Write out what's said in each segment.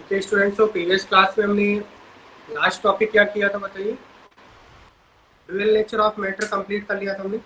Okay students, तो previous class में हमने लास्ट टॉपिक क्या किया था बताइए। Dual nature of matter complete कर लिया था हमने।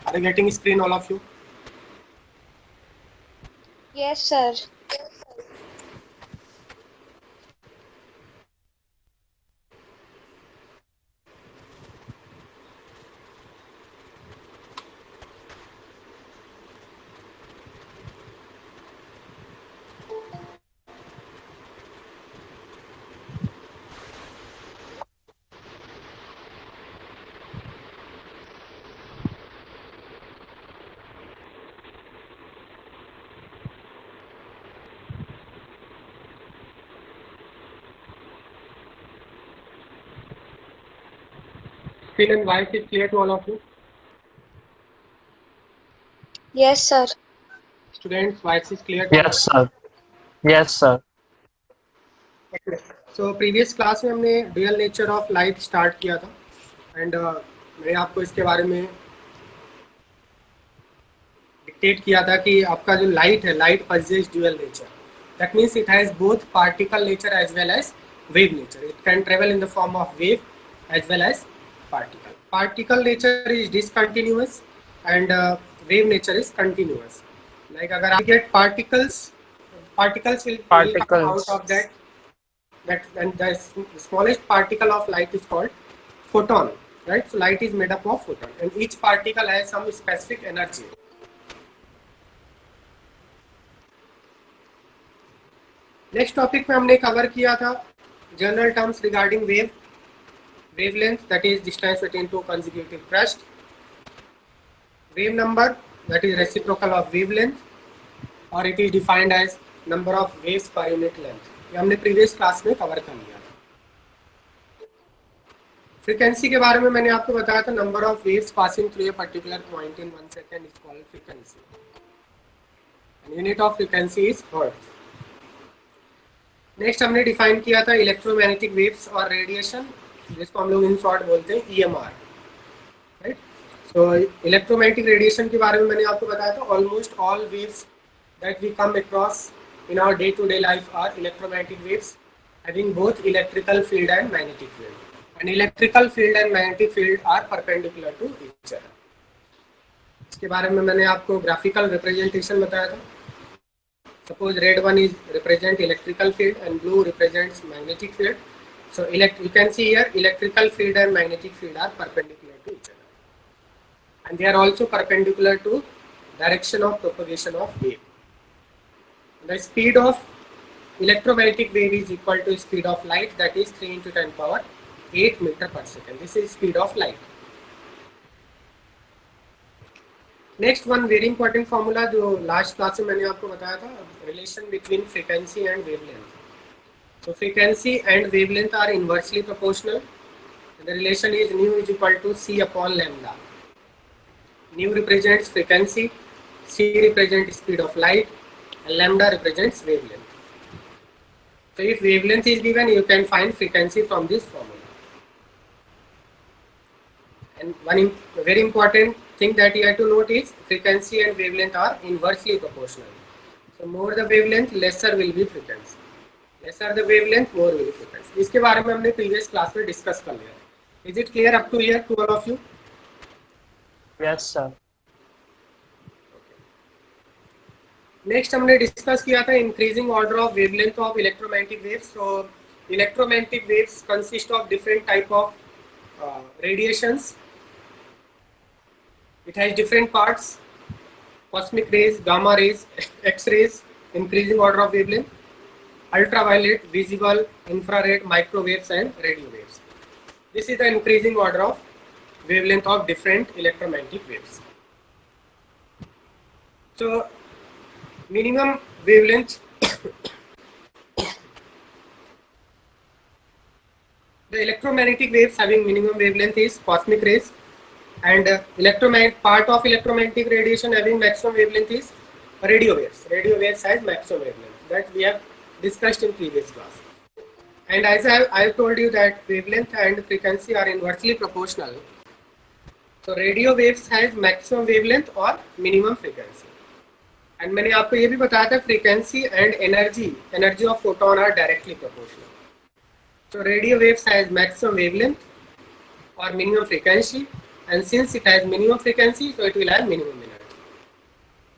Are you getting screen all of you? Yes, sir. Screen and voice is clear to all of you? Yes, sir. Students, voice is clear to all of Yes, sir. Yes, sir. you? So previous class में हमने dual nature of light start किया था and मैंने आपको इसके बारे में dictate किया था कि आपका जो लाइट है, light possesses dual nature. That means it has both particle nature as well as wave nature. It can travel in the form of wave as well as particle. Particle nature is discontinuous and wave nature is continuous. Like अगर आप get particles will come out of that and the smallest particle of light is called photon, right? So light is made up of photon and each particle has some specific energy. Next topic में हमने cover किया था general terms regarding wavelength, that is distance between two consecutive crest, wave number that is reciprocal of wavelength, और it is defined as number of waves per unit length. ये हमने previous class में cover कर लिया था। Frequency के बारे में मैंने आपको बताया था, number of waves passing through a particular point in 1 second is called frequency and unit of frequency is hertz. Next हमने डिफाइन किया था इलेक्ट्रोमैग्नेटिक वेव्स और रेडिएशन, जिसको हम लोग इन शॉर्ट बोलते हैं EMR, right. So electromagnetic radiation के बारे में मैंने आपको बताया था almost all waves that we come across in our day to day life are electromagnetic waves having both electrical field and magnetic field, and electrical field and magnetic field are perpendicular to each other. इसके बारे में मैंने आपको graphical representation बताया था। Suppose red one is represent electrical field and blue represents magnetic field. So you can see here electrical field and magnetic field are perpendicular to each other, and they are also perpendicular to direction of propagation of wave. The speed of electromagnetic wave is equal to speed of light, that is 3 into 10 power 8 meter per second. This is speed of light. Next one very important formula जो last class में मैंने आपको बताया था, relation between frequency and wavelength. So frequency and wavelength are inversely proportional. The relation is nu is equal to c upon lambda. Nu represents frequency, c represents speed of light, and lambda represents wavelength. So if wavelength is given, you can find frequency from this formula. And one very important thing that you have to note is frequency and wavelength are inversely proportional. So more the wavelength, lesser will be frequency. Lesser the wavelength, more will be frequency. इसके बारे में हमने previous class में discuss कर लिया। Is it clear up to here to all of you? Yes, sir. Next हमने discuss किया था increasing order of wavelength of electromagnetic waves. So electromagnetic waves consist of different type of radiations. It has different parts: cosmic rays, gamma rays, X-rays, increasing order of wavelength, ultraviolet, visible, infrared, microwaves, and radio waves. This is the increasing order of wavelength of different electromagnetic waves. So, minimum wavelength. The electromagnetic waves having minimum wavelength is cosmic rays, And part of electromagnetic radiation having maximum wavelength is radio waves. Radio waves has maximum wavelength that we have discussed in previous class. And as I have told you that wavelength and frequency are inversely proportional. So radio waves has maximum wavelength or minimum frequency. And मैंने आपको ये भी बताया था frequency and energy of photon are directly proportional. So radio waves has maximum wavelength or minimum frequency, and since it has minimum frequency, so it will have minimum energy.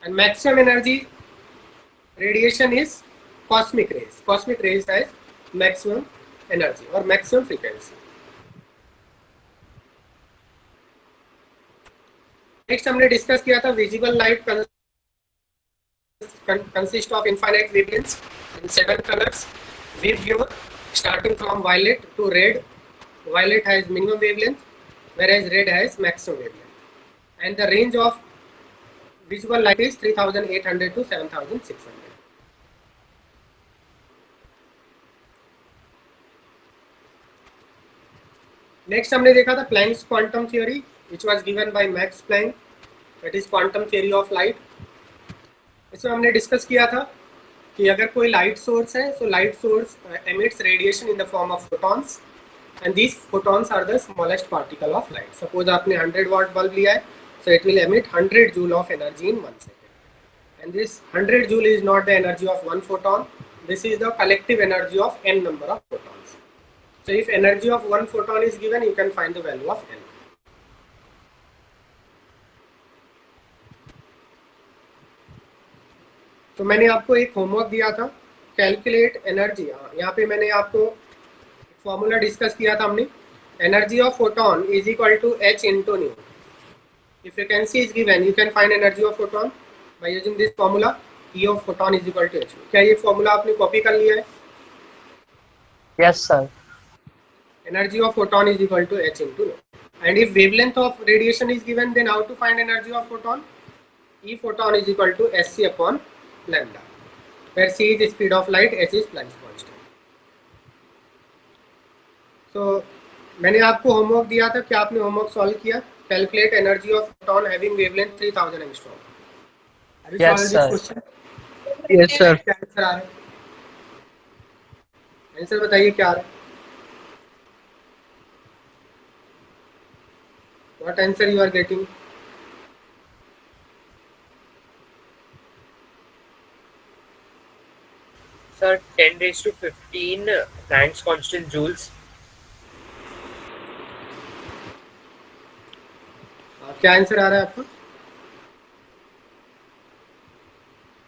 And maximum energy radiation is cosmic rays. Cosmic rays has maximum energy or maximum frequency. Next हमने discuss किया था visible light consist of infinite wavelengths in 7 colors. Vibrio starting from violet to red. Violet has minimum wavelength, whereas red has maximum wavelength. And the range of visible light is 3800 to 7600. Next हमने देखा था Planck's quantum theory, which was given by Max Planck, that is quantum theory of light. इसमें हमने discuss किया था कि अगर कोई लाइट सोर्स है, so light source emits radiation in the form of photons, and these photons are the smallest particle of light. Suppose आपने 100 watt bulb लिया है, so it will emit 100 joule of energy in 1 second. And this 100 joule is not the energy of one photon. This is the collective energy of n number of photons. So if energy of one photon is given, you can find the value of n. तो मैंने आपको एक homework दिया था, calculate energy. यहाँ पे मैंने आपको फॉर्मूला डिस्कस किया था हमने. Energy of photon is equal to h into nu. If frequency is given, you can find energy of photon by using this formula, E of photon is equal to h. क्या ये formula आपने copy कर लिया है? Yes, sir. Energy of photon is equal to h into nu. And if wavelength of radiation is given, then how to find energy of photon? E photon is equal to sc upon lambda, where c is the speed of light, h is Planck's constant. So मैंने आपको homework दिया था, क्या आपने homework solve किया? Calculate energy of photon having wavelength 3000 angstrom. Yes, sir. Yes, sir. क्या answer आ रहा है? आंसर बताइए क्या आ रहा है? What answer you are getting? Sir, 10 raised to 15 Planck's constant joules. क्या आंसर आ रहा है आपको?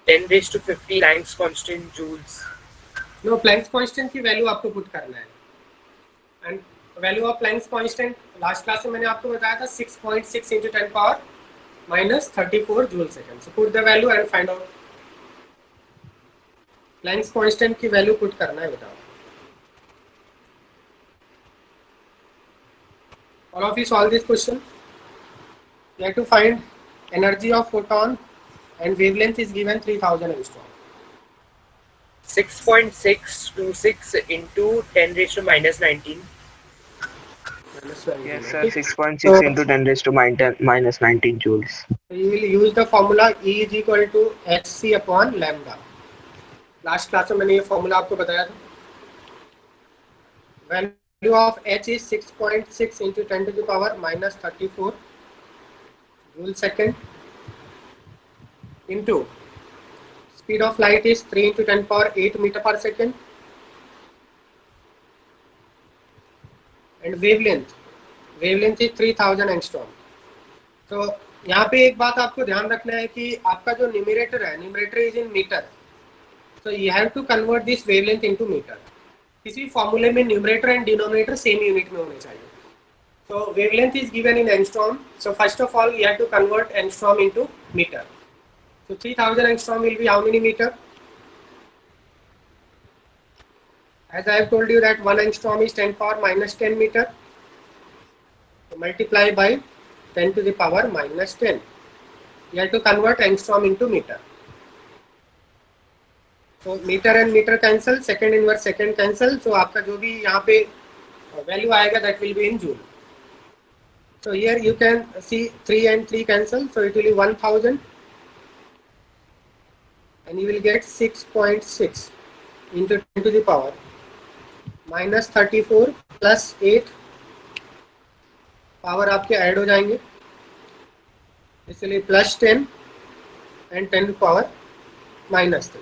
10 raised to 50 Planck's constant joules. No, Planck's constant की वैल्यू आपको पुट करना है. And value of Planck's constant last class में मैंने आपको बताया था 6.6 into 10 power minus 34 joule second. So put the value and find out. Planck's constant की वैल्यू पुट करना है, बताओ. All of you solve this question. You have to find energy of photon and wavelength is given 3000 angstrom. 6.626 into 10 raised to minus 19. Yes, sir. 6.6 into 10 raised to minus 19 joules. So you will use the formula E is equal to hc upon lambda. Last class में मैंने ये formula आपको बताया था. Value of h is 6.6 into 10 to the power minus 34 joule second. Into speed of light is 3 into 10 power 8 meter per second, and wavelength is 3000 angstrom. तो यहाँ पे एक बात आपको ध्यान रखना है कि आपका जो न्यूमरेटर है, numerator is in metre, so you have to convert this wavelength into metre. किसी फॉर्मूले में numerator and denominator same unit में होने चाहिए. So wavelength is given in angstrom. So first of all, you have to convert angstrom into meter. So 3000 angstrom will be how many meter? As I have told you that 1 angstrom is 10 power minus 10 meter. So multiply by 10 to the power minus 10. You have to convert angstrom into meter. So meter and meter cancel, second inverse second cancel. So आपका जो भी यहाँ पे value आएगा that will be in joule. So here you can see 3 and 3 cancel, so it will be 1000, and you will get 6.6 into 10 to the power minus 34 plus 8 power आपके add हो जाएंगे, इसलिए plus 10 and 10 to power minus 3.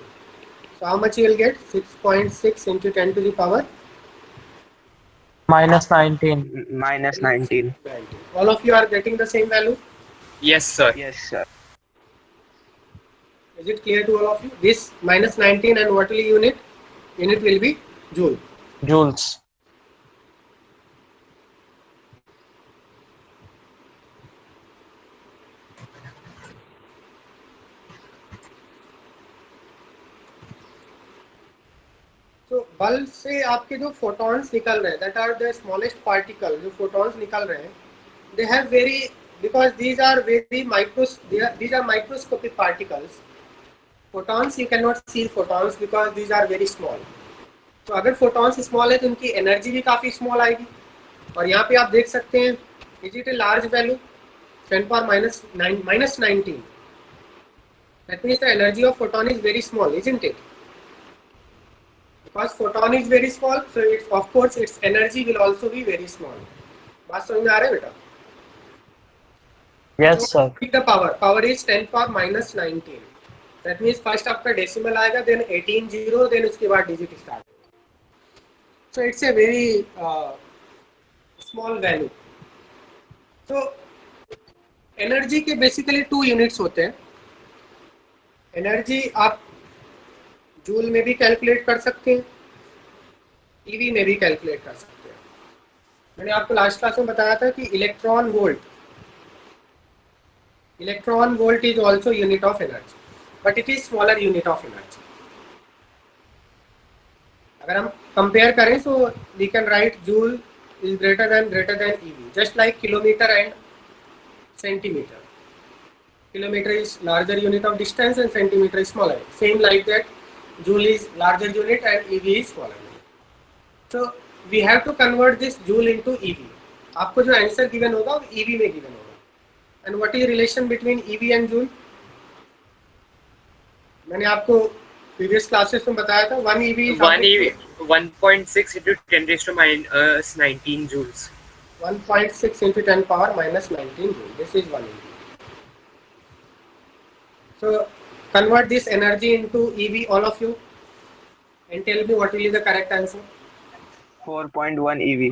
So how much you will get? 6.6 into 10 to the power minus 19. Minus 19. 19. All of you are getting the same value? Yes, sir. Yes, sir. Is it clear to all of you? This minus 19 and what will be unit? Unit will be joule. Joules. तो bulb से आपके जो photons निकल रहे हैं, that are the smallest particle, जो photons निकल रहे हैं, they have very, because these are very these are microscopic particles. Photons, you cannot see photons because these are very small. तो अगर photons small है तो उनकी energy भी काफी small आएगी, और यहाँ पे आप देख सकते हैं, is it a large value? 10 power minus 19. That means the energy of photon is very small, isn't it? Because photon is very small, so it's, of course its energy will also be very small. बात समझ में आ रहा है बेटा? Yes, sir. The power is 10 power minus 19. That means first आपका decimal आएगा, then 18 zero, then उसके बाद digit start. So it's a very small value. So energy के basically 2 units होते हैं. Energy आप जूल में भी कैलकुलेट कर सकते हैं, ईवी में भी कैलकुलेट कर सकते हैं. मैंने आपको लास्ट क्लास में बताया था कि electron volt is also unit of energy, but it is smaller unit of energy. अगर हम कंपेयर करें so we can write joule is greater than eV, just like kilometre and centimetre. Kilometer is larger unit of distance and centimeter is smaller. Same like that, joule is larger unit and EV is smaller unit. So we have to convert this joule into EV. आपको जो answer given होगा वो EV में given होगा. And what is relation between EV and joule? मैंने आपको previous classes में बताया था 1 EV is 1.6 into 10 raised to minus 19 joules. 1.6 into 10 power minus 19 joule. This is 1 EV. So convert this energy into EV, all of you, and tell me what will be the correct answer. 4.1 EV.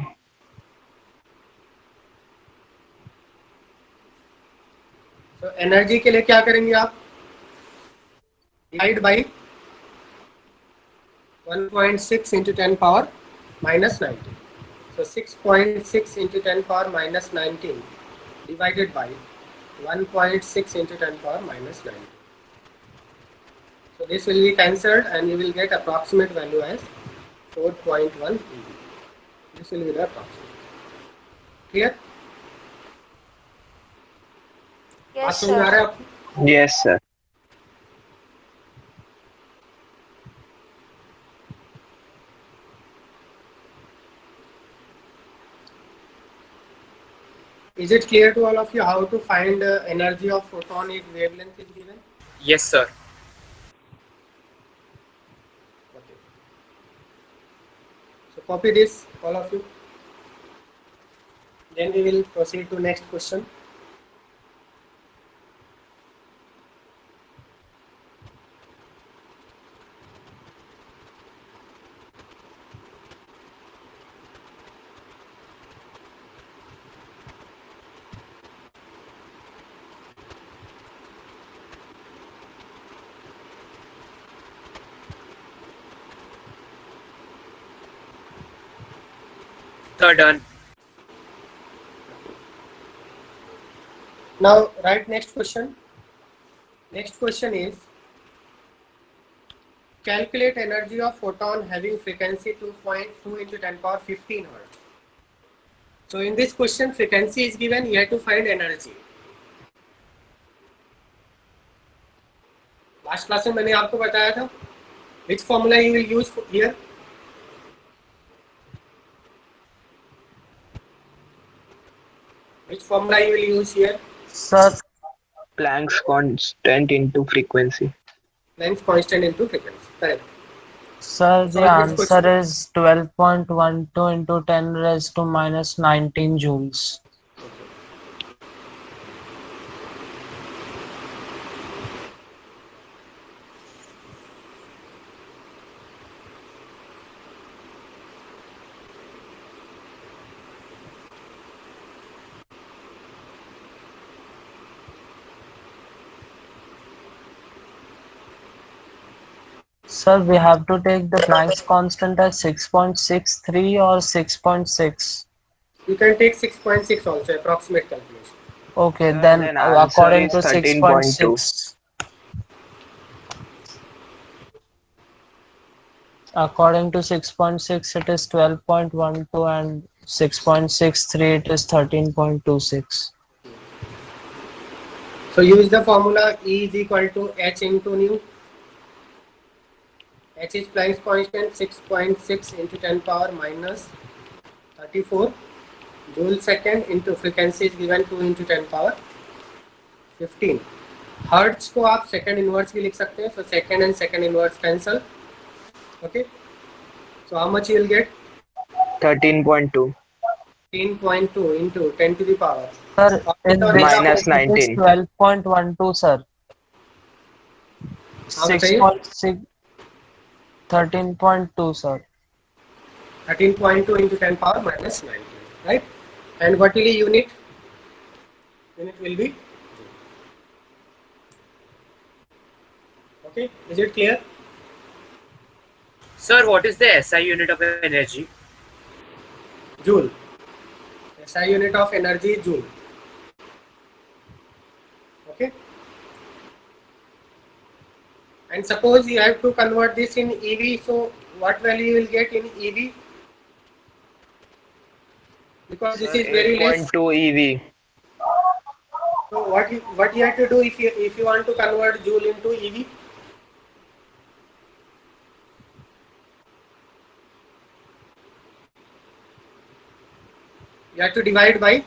So energy के लिए क्या करेंगे आप? Divide by 1.6 into 10 power minus 19. So 6.6 into 10 power minus 19 divided by 1.6 into 10 power minus 19. So this will be cancelled and you will get approximate value as 4.1 EV. This will be the approximate. Clear? Yes, समझ आ रहा है sir. आपको? Yes, sir. Is it clear to all of you how to find energy of photon if wavelength is given? Yes, sir. Okay. So copy this, all of you. Then we will proceed to next question. Sir, done. Now write next question. Next question is calculate energy of photon having frequency 2.2 into 10 power 15 hertz. So in this question frequency is given, you have to find energy. Last class में मैंने आपको बताया था which formula you will use here. Which formula you will use here? Sir, Planck's constant into frequency. Length constant into frequency. Correct. sir, the Solve this question. answer is 12.12 into 10 raised to minus 19 joules. Sir, we have to take the Planck's constant as 6.63 or 6.6. You can take 6.6 also, approximate calculation. Okay, Sir, then then answer according is to 13.2. 6.6, according to 6.6, it is 12.12 and 6.63, it is 13.26. So use the formula E is equal to H into nu. H is Planck's constant, 6.6 into 10 power minus 34 joule second into frequency is given 2 into 10 power 15. Hertz को आप second inverse भी लिख सकते हैं, so second and second inverse cancel. Okay, so how much you will get? 13.2 13.2 into 10 to the power. Sir, in this Minus case, it is 19. 12.12, sir. हाँ बताइए. 6.6, 13.2, sir. 13.2 into 10 power minus 19, right? And what will be unit? Unit will be. Okay, is it clear? Sir, what is the SI unit of energy? Joule. SI unit of energy is joule. Okay. And suppose you have to convert this in EV, so what value you will get in EV? Because this Sir, is very less. 8.2 EV. So what you have to do if you want to convert joule into EV? You have to divide by,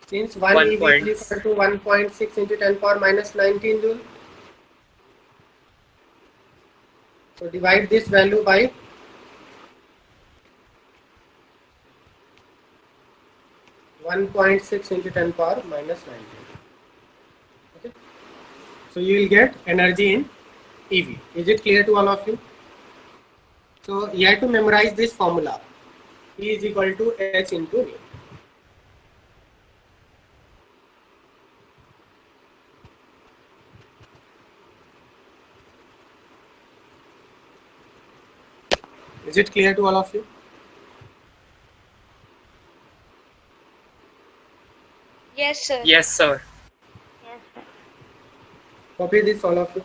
since 1 1 EV point. is equal to 1.6 into 10 power minus 19 joule. So divide this value by 1.6 into 10 power minus 19. Okay. So you will get energy in EV. Is it clear to all of you? So you have to memorize this formula. E is equal to H into nu. Is it clear to all of you? Yes, sir. Yes, sir. Yes, sir. Copy this, all of you.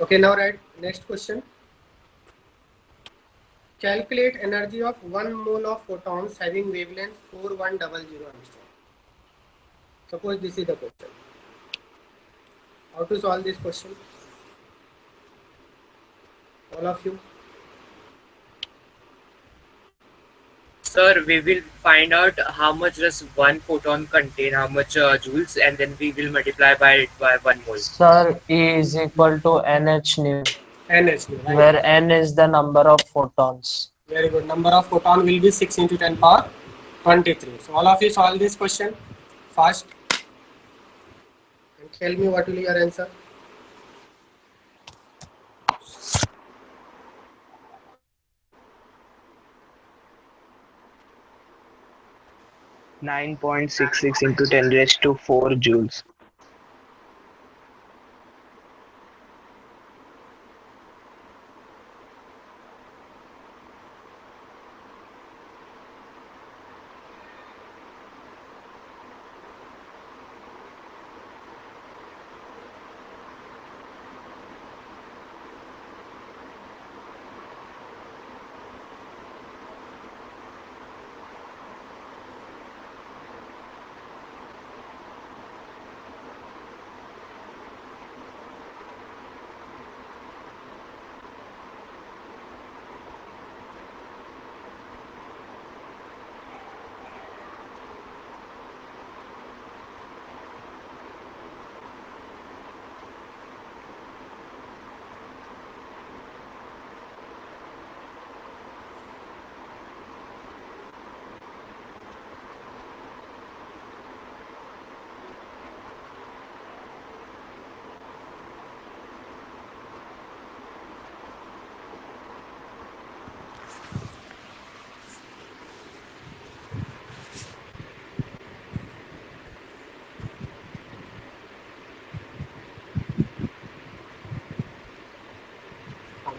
Okay, now write next question. Calculate energy of 1 mole of photons having wavelength 4100 angstrom. Suppose this is the question. How to solve this question? All of you. Sir, we will find out how much does one photon contain, how much joules, and then we will multiply by it by 1 mole. Sir, E is equal to NH nu, NH, right? where N is the number of photons. Very good. Number of photon will be 6 into 10 power 23. So all of you solve this question fast and tell me what will be your answer. Nine point 66 into 10 raised to 4 joules.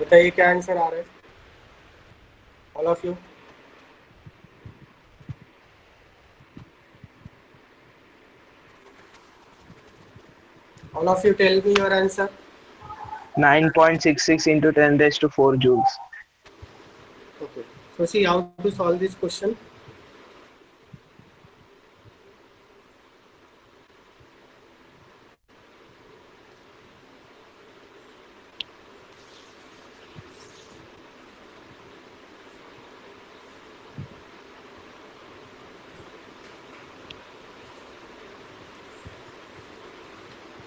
बताइए क्या answer आ रहा है all of you? All of you tell me your answer. 9.66 into 10 raised to 4 joules. Okay. So see how to solve this question.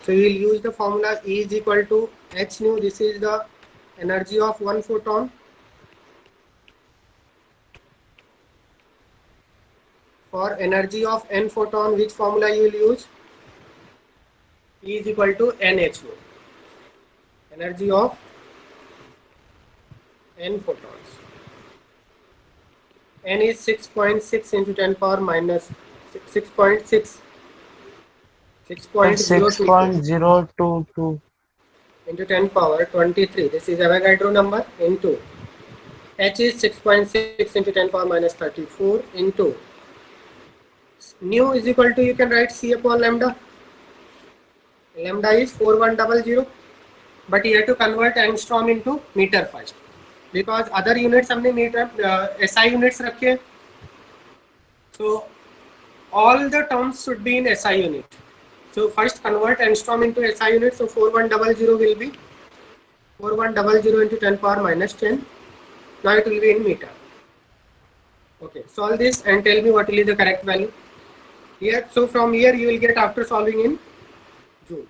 So we will use the formula E is equal to h nu. This is the energy of one photon. For energy of n photon, which formula you will use? E is equal to nh nu. Energy of n photons. N is 6.6 into 10 power minus 6.6. 6.022 6.022 into 10 power 23. This is Avogadro number into h is 6.6 into 10 power minus 34 into nu is equal to, you can write C upon lambda. Lambda is 4100, but you have to convert angstrom into meter first, because other units हमने meter SI units रखे. So all the terms should be in SI unit. So first convert angstrom into SI unit. So 4100 will be 4100 into 10 power minus 10. Now it will be in meter. Okay, solve this and tell me what will be the correct value here. So from here you will get after solving in joule.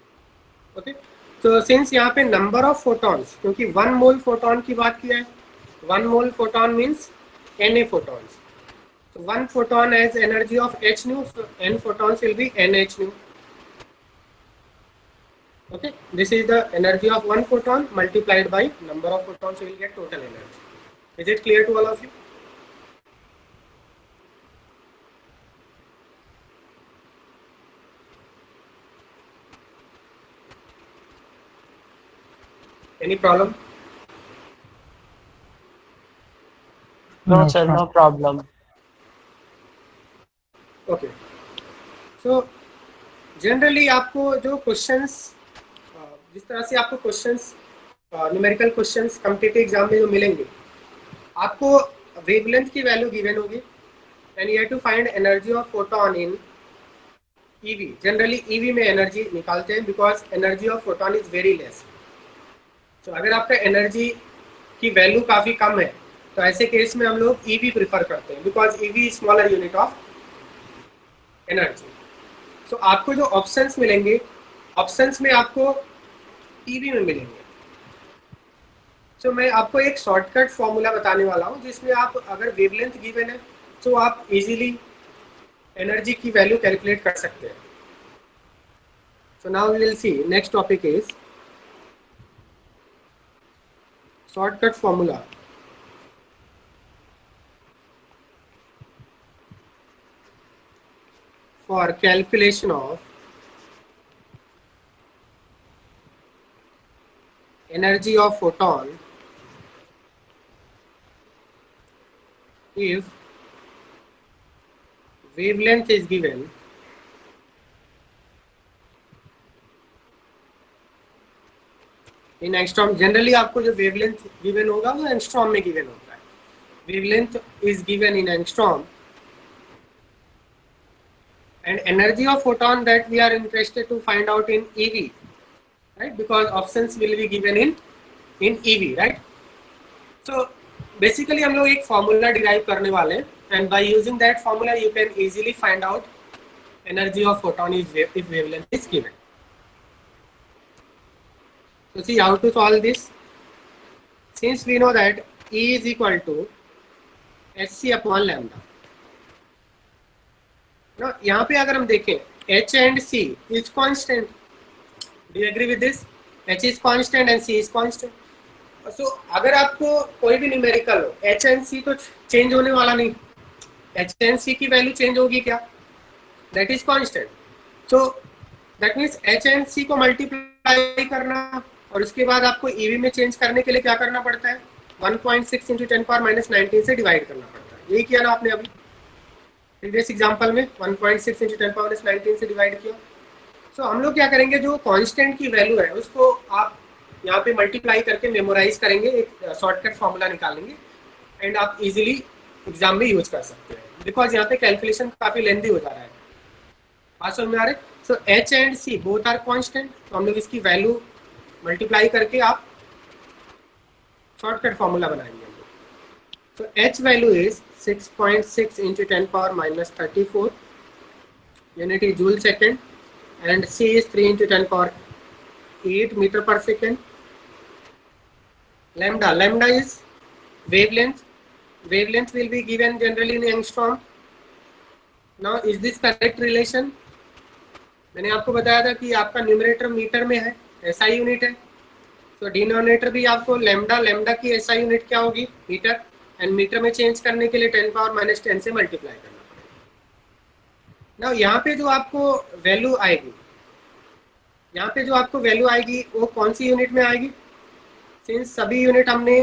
Okay, so since यहाँ पे number of photons, क्योंकि 1 mole photon की बात किया है, 1 mole photon means Na photons. So 1 photon has energy of h nu, so n photons will be nh nu. Okay, this is the energy of one photon multiplied by number of photons, so you will get total energy. Is it clear to all of you? Any problem? No, sir, no problem. Okay. So generally आपको जो questions जिस तरह से आपको questions numerical questions competitive exam में जो मिलेंगे, आपको वेवलेंथ की वैल्यू गिवन होगी and you have to find energy of photon in eV. Generally eV में एनर्जी निकालते हैं because energy of photon is very less. तो अगर आपका एनर्जी की वैल्यू काफ़ी कम है तो ऐसे केस में हम लोग ईवी प्रिफर करते हैं because eV smaller unit of energy. So आपको जो ऑप्शंस मिलेंगे, ऑप्शंस में आपको ईवी में मिलेंगे. सो मैं आपको एक शॉर्टकट फॉर्मूला बताने वाला हूँ जिसमें आप अगर वेवलेंथ गिवन है तो आप इजीली एनर्जी की वैल्यू कैलकुलेट कर सकते हैं. So now we will see next topic is shortcut formula for calculation of energy of photon if wavelength is given in angstrom. Generally आपको जो wavelength given होगा वो angstrom में given होता है. Wavelength is given in angstrom and energy of photon that we are interested to find out in EV, right? Because options will be given in EV, right? So basically हम लोग एक formula derive करने वाले हैं and by using that formula you can easily find out energy of photon if wavelength is given. So see how to solve this. Since we know that E is equal to hc upon lambda. Now यहाँ पे अगर हम देखें h and c is constant. Do you agree with this? h is constant and c is constant. So अगर आपको कोई भी numerical हो, h and c तो चेंज होने वाला नहीं. h and c की वैल्यू चेंज होगी क्या? That is constant. So that means h and c को मल्टीप्लाई करना और उसके बाद आपको ईवी में चेंज करने के लिए क्या करना पड़ता है, 1.6 इंटू 10⁻⁻19 से डिवाइड करना पड़ता है। यही किया ना आपने अभी प्रीवियस एग्जांपल में, 1.6 इंटू 10⁻⁻19 से डिवाइड किया। सो हम लोग क्या करेंगे, जो कांस्टेंट की वैल्यू है उसको आप यहाँ पे मल्टीप्लाई करके मेमोराइज करेंगे, एक शॉर्टकट फॉर्मूला निकालेंगे एंड आप इजीली एग्जाम में यूज कर सकते हैं, बिकॉज यहाँ पे कैलकुलेशन काफी लेंथी हो जा रहा है। बात समझ में आ रहा है? So h and c both are constant, तो हम लोग इसकी वैल्यू मल्टीप्लाई करके आप शॉर्टकट फॉर्मूला बनाएंगे हम लोग। So H value is 6.6 into 10⁻⁻34 unit is joule second, and C is 3 into 10⁻8 meter per second. Lambda is wavelength. Wavelength will be given generally in angstrom. Now is this correct relation? मैंने आपको बताया था कि आपका numerator metre में है, SI unit है, तो डिनोमिनेटर भी आपको लैम्डा की SI यूनिट क्या होगी, मीटर, एंड मीटर में चेंज करने के लिए 10⁻⁻10 से मल्टीप्लाई करना। ना यहाँ पे जो आपको वैल्यू आएगी, यहाँ पे जो आपको वैल्यू आएगी वो कौन सी यूनिट में आएगी, सिंस सभी यूनिट हमने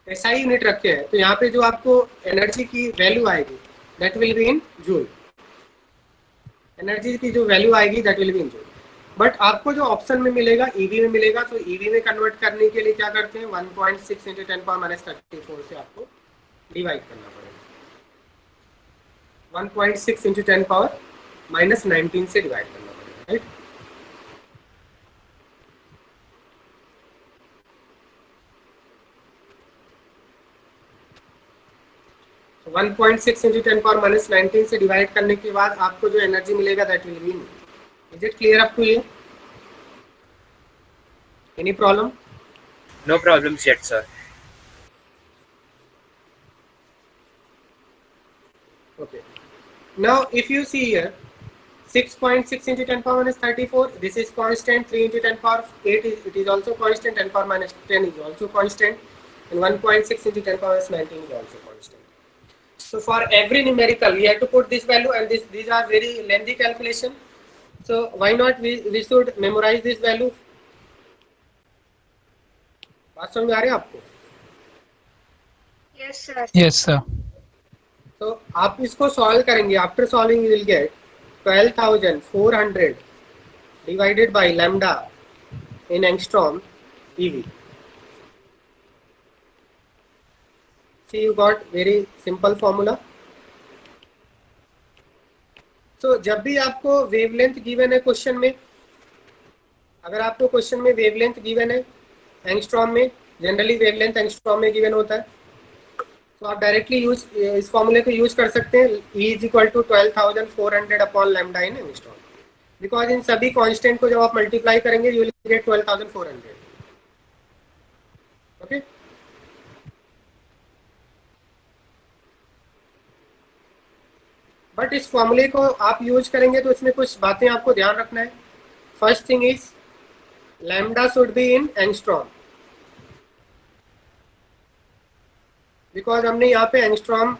SI यूनिट रखे हैं, तो यहाँ पे जो आपको एनर्जी की वैल्यू आएगी that will be in joule. Energy की जो वैल्यू आएगी that will be in joule. But आपको जो ऑप्शन में मिलेगा ईवी में मिलेगा, तो ईवी में कन्वर्ट करने के लिए क्या करते हैं, 1.6 इंटू 10⁻⁻34 से आपको डिवाइड करना पड़ेगा। 1.6 इंटू 10⁻⁻19 से डिवाइड करना पड़ेगा, राइट। तो 1.6 इंटू 10⁻⁻19 से डिवाइड करने के बाद आपको जो एनर्जी मिलेगा that will be. Is it clear up to you? Any problem? No problems yet, sir. Okay. Now if you see here, 6.6 into 10⁻⁻34, this is constant. 3 into 10⁻8 it is also constant. 10⁻⁻10 is also constant, and 1.6 into 10⁻⁻19 is also constant. So for every numerical we have to put this value, and these are very lengthy calculation. So why not we should memorize this value. बात समझ में आ रही है आपको? Yes, sir. Yes, sir. तो आप इसको solve करेंगे, after solving you will get 12,400 divided by lambda in angstrom eV. See you got very simple formula. तो जब भी आपको वेवलेंथ गिवन है क्वेश्चन में, अगर आपको क्वेश्चन में वेवलेंथ गिवन है एंगस्ट्रॉम में, जनरली वेवलेंथ एंगस्ट्रॉम में गिवन होता है, तो आप डायरेक्टली यूज इस फॉर्मूले को यूज कर सकते हैं, E is equal to 12,400 upon lambda in angstrom, because इन सभी कांस्टेंट को जब आप मल्टीप्लाई करेंगे you will get 12,400। Okay, but इस फॉर्मूले को आप यूज करेंगे तो इसमें कुछ बातें आपको ध्यान रखना है। First thing is lambda should be in angstrom, because हमने यहाँ पे एंगस्ट्रॉम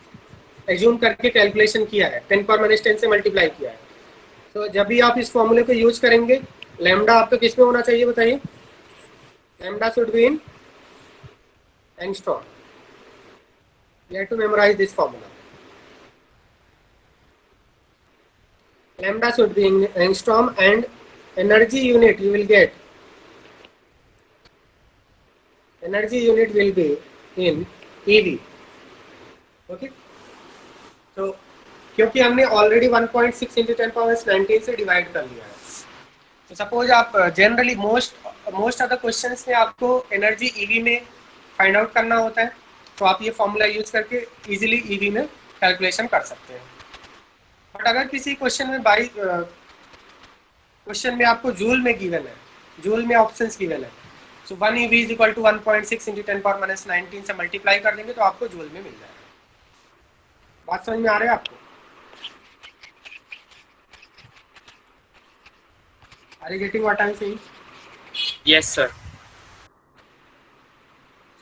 एज्यूम करके कैलकुलेशन किया है, 10⁻⁻10 से मल्टीप्लाई किया है। तो जब भी आप इस फॉर्मूले को यूज करेंगे, लैम्डा आपको किस में होना चाहिए बताइए, lambda should be in angstrom. You have to memorise this formula. Lambda should be in angstrom, and energy unit you will get, energy unit will be in EV. Okay, तो क्योंकि हमने ऑलरेडी 1.6 इंटू 10⁻19 से divide कर लिया है, तो suppose आप generally most of the questions में आपको एनर्जी ईवी में फाइंड आउट करना होता है, तो आप ये फॉर्मूला यूज करके इजीली ईवी में कैलकुलेशन कर सकते हैं। बट अगर किसी क्वेश्चन में क्वेश्चन में आपको जूल में गिवन है, जूल में ऑप्शंस गिवन है, so 1 EV is equal to 1.6 into 10⁻⁻19 से मल्टीप्लाई कर देंगे तो आपको जूल में मिल जाएगा। बात समझ में आ रहा है आपको? Are you getting what I am saying? Yes, sir.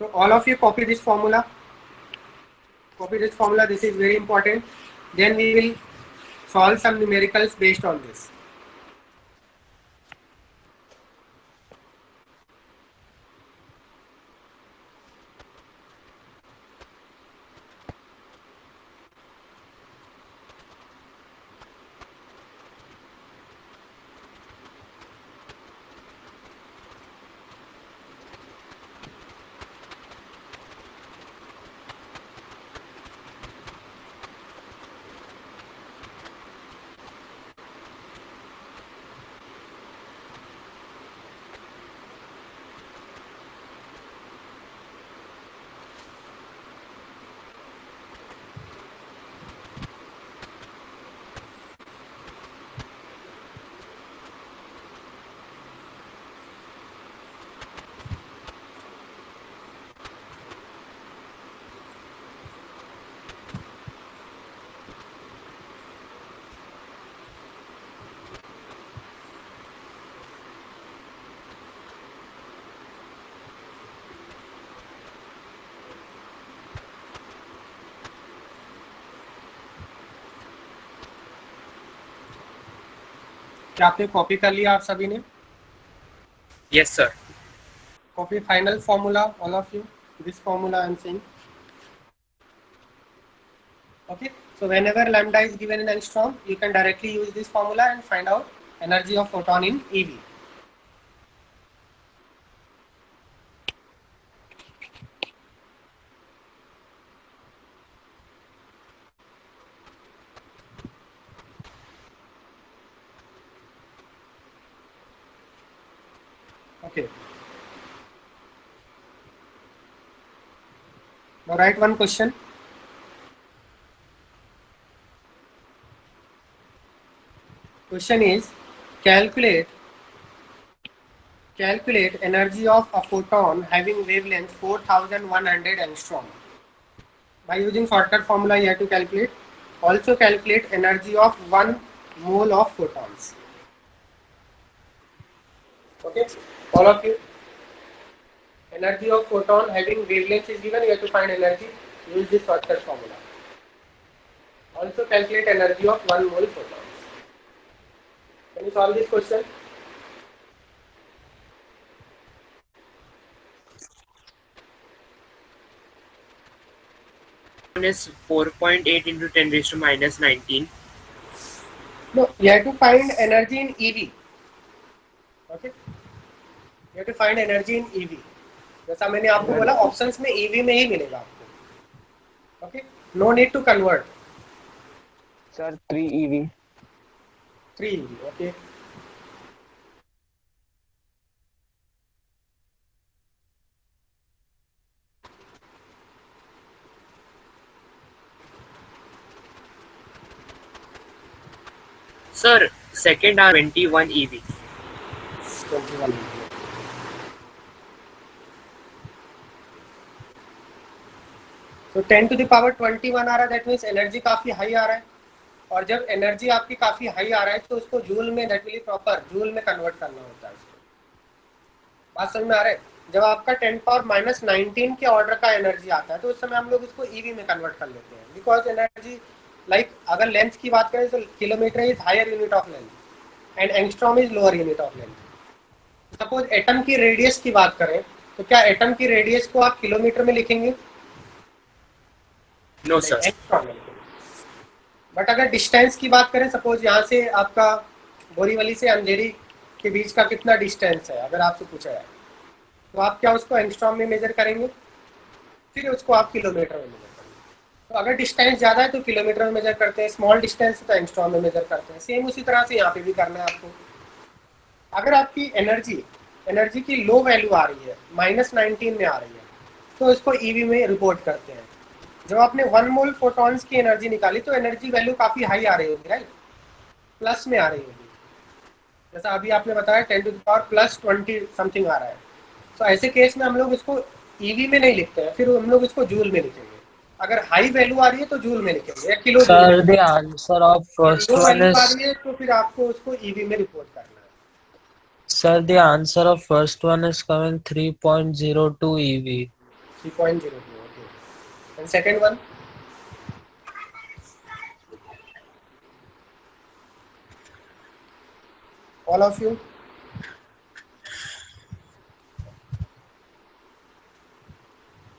So all of you copy this formula. Copy this formula. This is very important. Then we will solve some numericals based on this. क्या आपने copy कर लिया आप सभी ने? Yes, sir. Copy final formula, all of you. This formula I am saying. Okay. So whenever lambda is given in angstrom, you can directly use this formula and find out energy of photon in eV. Okay. Now write one question. Question is calculate energy of a photon having wavelength 4100 angstrom. By using shortcut formula you have to calculate. Also calculate energy of 1 mole of photons. Okay, all of you. Energy of photon having wavelength is given, you have to find energy. Use this shortcut formula. Also calculate energy of 1 mole photons. Can you solve this question? One is 4.8 into 10 raised to minus 19. No, you have to find energy in EV. Okay, you have to find energy in EV. जैसा मैंने आपको बोला options में EV में ही मिलेगा आपको. Okay, no need to convert. Sir, 3 EV. 3 EV. Okay. Sir, second are 21 EV. 21 EV. तो 10 to the power 21 आ रहा है, दैट मीन्स एनर्जी काफी हाई आ रहा है. और जब एनर्जी आपकी काफी हाई आ रहा है तो उसको जूल में, दैट विल प्रॉपर जूल में कन्वर्ट करना होता है उसको. बात समझ में आ रहा है? जब आपका 10 पावर माइनस 19 के ऑर्डर का एनर्जी आता है तो उस समय हम लोग उसको ईवी में कन्वर्ट कर लेते हैं. बिकॉज एनर्जी लाइक अगर लेंथ की बात करें तो kilometre is higher unit of length and angstrom is lower unit of length. Suppose atom की रेडियस की बात करें तो क्या एटम की रेडियस को आप किलोमीटर में लिखेंगे? No, sir. बट अगर डिस्टेंस की बात करें, सपोज यहाँ से आपका बोरीवली से अंधेरी के बीच का कितना डिस्टेंस है अगर आपसे पूछा जाए तो आप क्या उसको एंगस्ट्रॉम में मेजर करेंगे, फिर उसको आप किलोमीटर में मेजर करेंगे. तो अगर डिस्टेंस ज़्यादा है तो किलोमीटर में मेजर करते हैं, स्मॉल डिस्टेंस तो एंगस्ट्रॉम में मेजर करते हैं. सेम उसी तरह से यहाँ पे भी करना है आपको. अगर आपकी एनर्जी की लो वैल्यू आ रही है, माइनस 19 में आ रही है, तो इसको ईवी में रिपोर्ट करते हैं. जब आपने 1 मोल फोटॉन्स की एनर्जी निकाली तो एनर्जी वैल्यू काफी हाई आ रही होगी, राइट? प्लस में आ रही होगी. जैसा अभी आपने बताया 10 to the power plus 20 something आ रहा है. तो ऐसे केस में हम लोग इसको ईवी में नहीं लिखते हैं, फिर हम लोग इसको जूल में लिखेंगे. अगर हाई वैल्यू आ रही है तो जूल में लिखेंगे या kilo. Sir, the answer of first लो one वैल्यू आ is रही है तो फिर आपको उसको ईवी में रिपोर्ट करना है. Sir, the answer of first one is coming 3.02 EV. 3.02. Okay. And second one? All of you?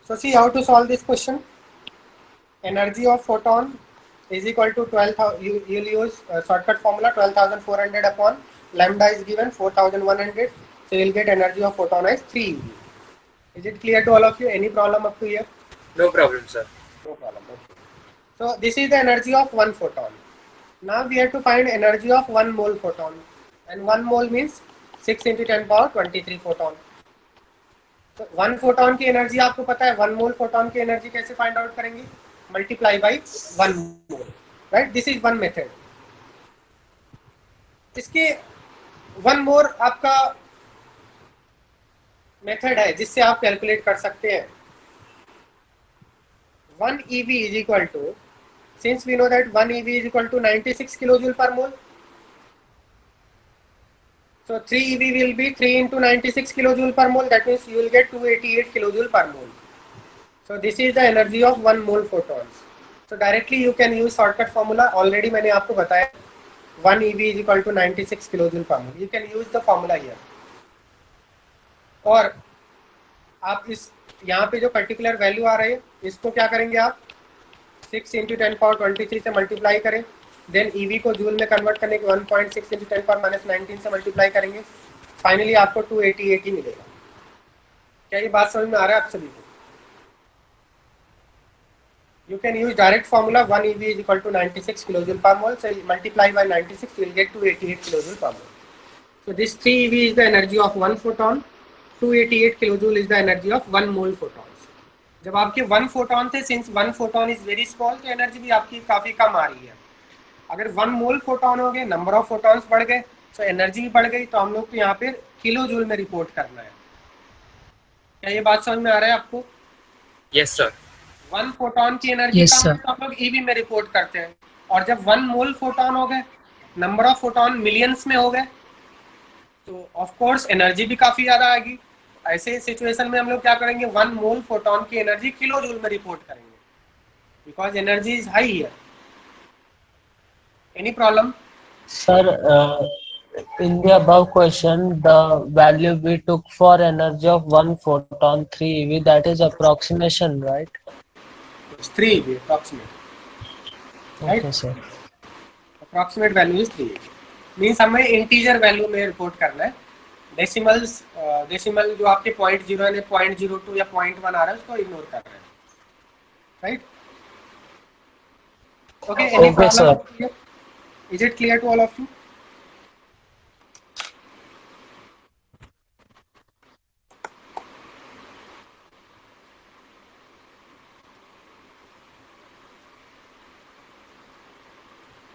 So see how to solve this question. Energy of photon is equal to 12,000. You will use shortcut formula 12,400 upon lambda is given 4,100. So you will get energy of photon as 3 eV. Is it clear to all of you? Any problem up to here? No problem, sir. No problem. Okay. So this is the energy of 1 photon. Now we have to find energy of 1 mole photon, and 1 mole means 6 into 10 power 23 photon. तो 1 photon की energy आपको पता है, 1 मोल photon की energy कैसे find out करेंगे? Multiply by 1 mole, right? This is one method. इसके 1 मोर आपका मेथड है जिससे आप कैलकुलेट कर सकते हैं. 1 EV is equal to, since we know that 1 EV is equal to 96 kilojoule per mole, so 3 EV will be 3 into 96 kilojoule per mole, that means you will get 288 kilojoule per mole. So this is the energy of 1 mole photons. So directly you can use shortcut formula. Already मैंने आपको बताया 1 EV is equal to 96 kilojoule per mole. You can use the formula here. और आप इस यहाँ पे जो particular value आ रही है इसको क्या करेंगे आप 6 × 10⁻23 से मल्टीप्लाई करें, देन ईवी को जूल में कन्वर्ट करने के 1.6 × 10⁻−19 से मल्टीप्लाई करेंगे, फाइनली आपको 288 ही मिलेगा। क्या ये बात समझ में आ रहा है आप सभी को? You can use direct formula 1 EV is equal to 96 kilojoule per mole. So multiply by 96, you will get 288 kilojoule per mole. So this 3 EV is the energy of 1 photon. 288 kilojoule is the energy of 1 mole photons. जब आपके 1 photon थे, since 1 photon is very small, तो energy भी आपकी काफी कम आ रही है। अगर 1 mole photon हो गए, नंबर ऑफ photons बढ़ गए, तो एनर्जी भी बढ़ गई, तो हम लोग को यहाँ पे किलो जूल में रिपोर्ट करना है। क्या ये बात समझ में आ रहा है आपको? Yes, sir. 1 फोटोन की एनर्जी Yes, कम है sir. तो हम लोग ईवी में रिपोर्ट करते हैं, और जब 1 मोल फोटोन हो गए, नंबर ऑफ फोटोन मिलियंस में हो गए, तो ऑफ कोर्स एनर्जी भी काफी ज्यादा आएगी। ऐसे सिचुएशन में हम लोग क्या करेंगे, 1 मोल फोटोन की एनर्जी किलो जूल में रिपोर्ट करेंगे, because energy is high here. Any problem? Sir, in the above question, the value we took for energy of 1 photon 3 eV, that is approximation, right? 3 EV approximate, right? Okay, sir. approximate value is 3 EV. Means हमें integer value में report करना है। Decimal जो आपके 0.0 है, 0.02 या 0.1 आ रहा है, उसको इग्नोर कर रहे हैं, right? Okay, any Okay, sir. Problem? Is it clear to all of you?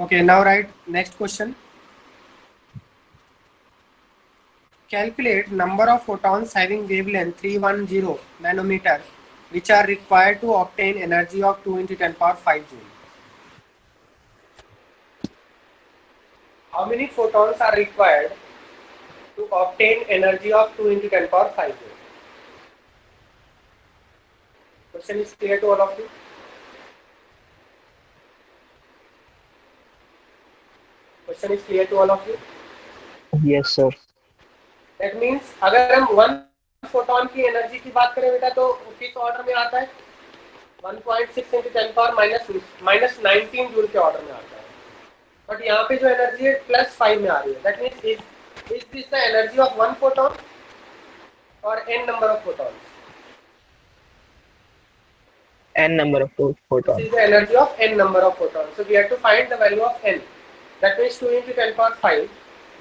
Okay, now write next question. Calculate number of photons having wavelength 310 nanometer which are required to obtain energy of 2 × 10⁵ joule. How many photons are required to obtain energy of 2 × 10⁵ joule? Question is clear to all of you? Question is clear to all of you? Yes, sir. That means अगर हम 1 photon की energy की बात करें बेटा, तो किस order में आता है? 1.6 × 10⁻−19 जूल के ऑर्डर में आता है। बट यहाँ पे जो एनर्जी है +5 में आ रही है। That means is this the energy of 1 photon और n number of photons? N number of photons. This is the energy of n number of photons. So we have to find the value of n. That means 2 × 10⁵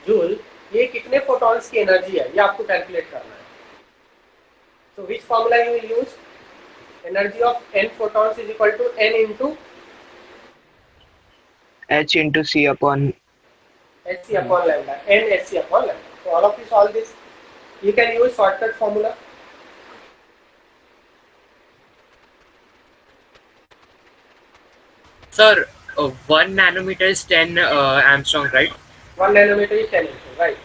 joule, ये कितने photons की energy है, ये आपको calculate करना है। So which formula you will use? Energy of n photons is equal to n into H into C upon hc upon lambda, n hc upon lambda. So all of you solve this. You can use shortcut formula. Sir, 1 nanometer is 10 Armstrong, right? 1 nanometer is 10 Armstrong, right?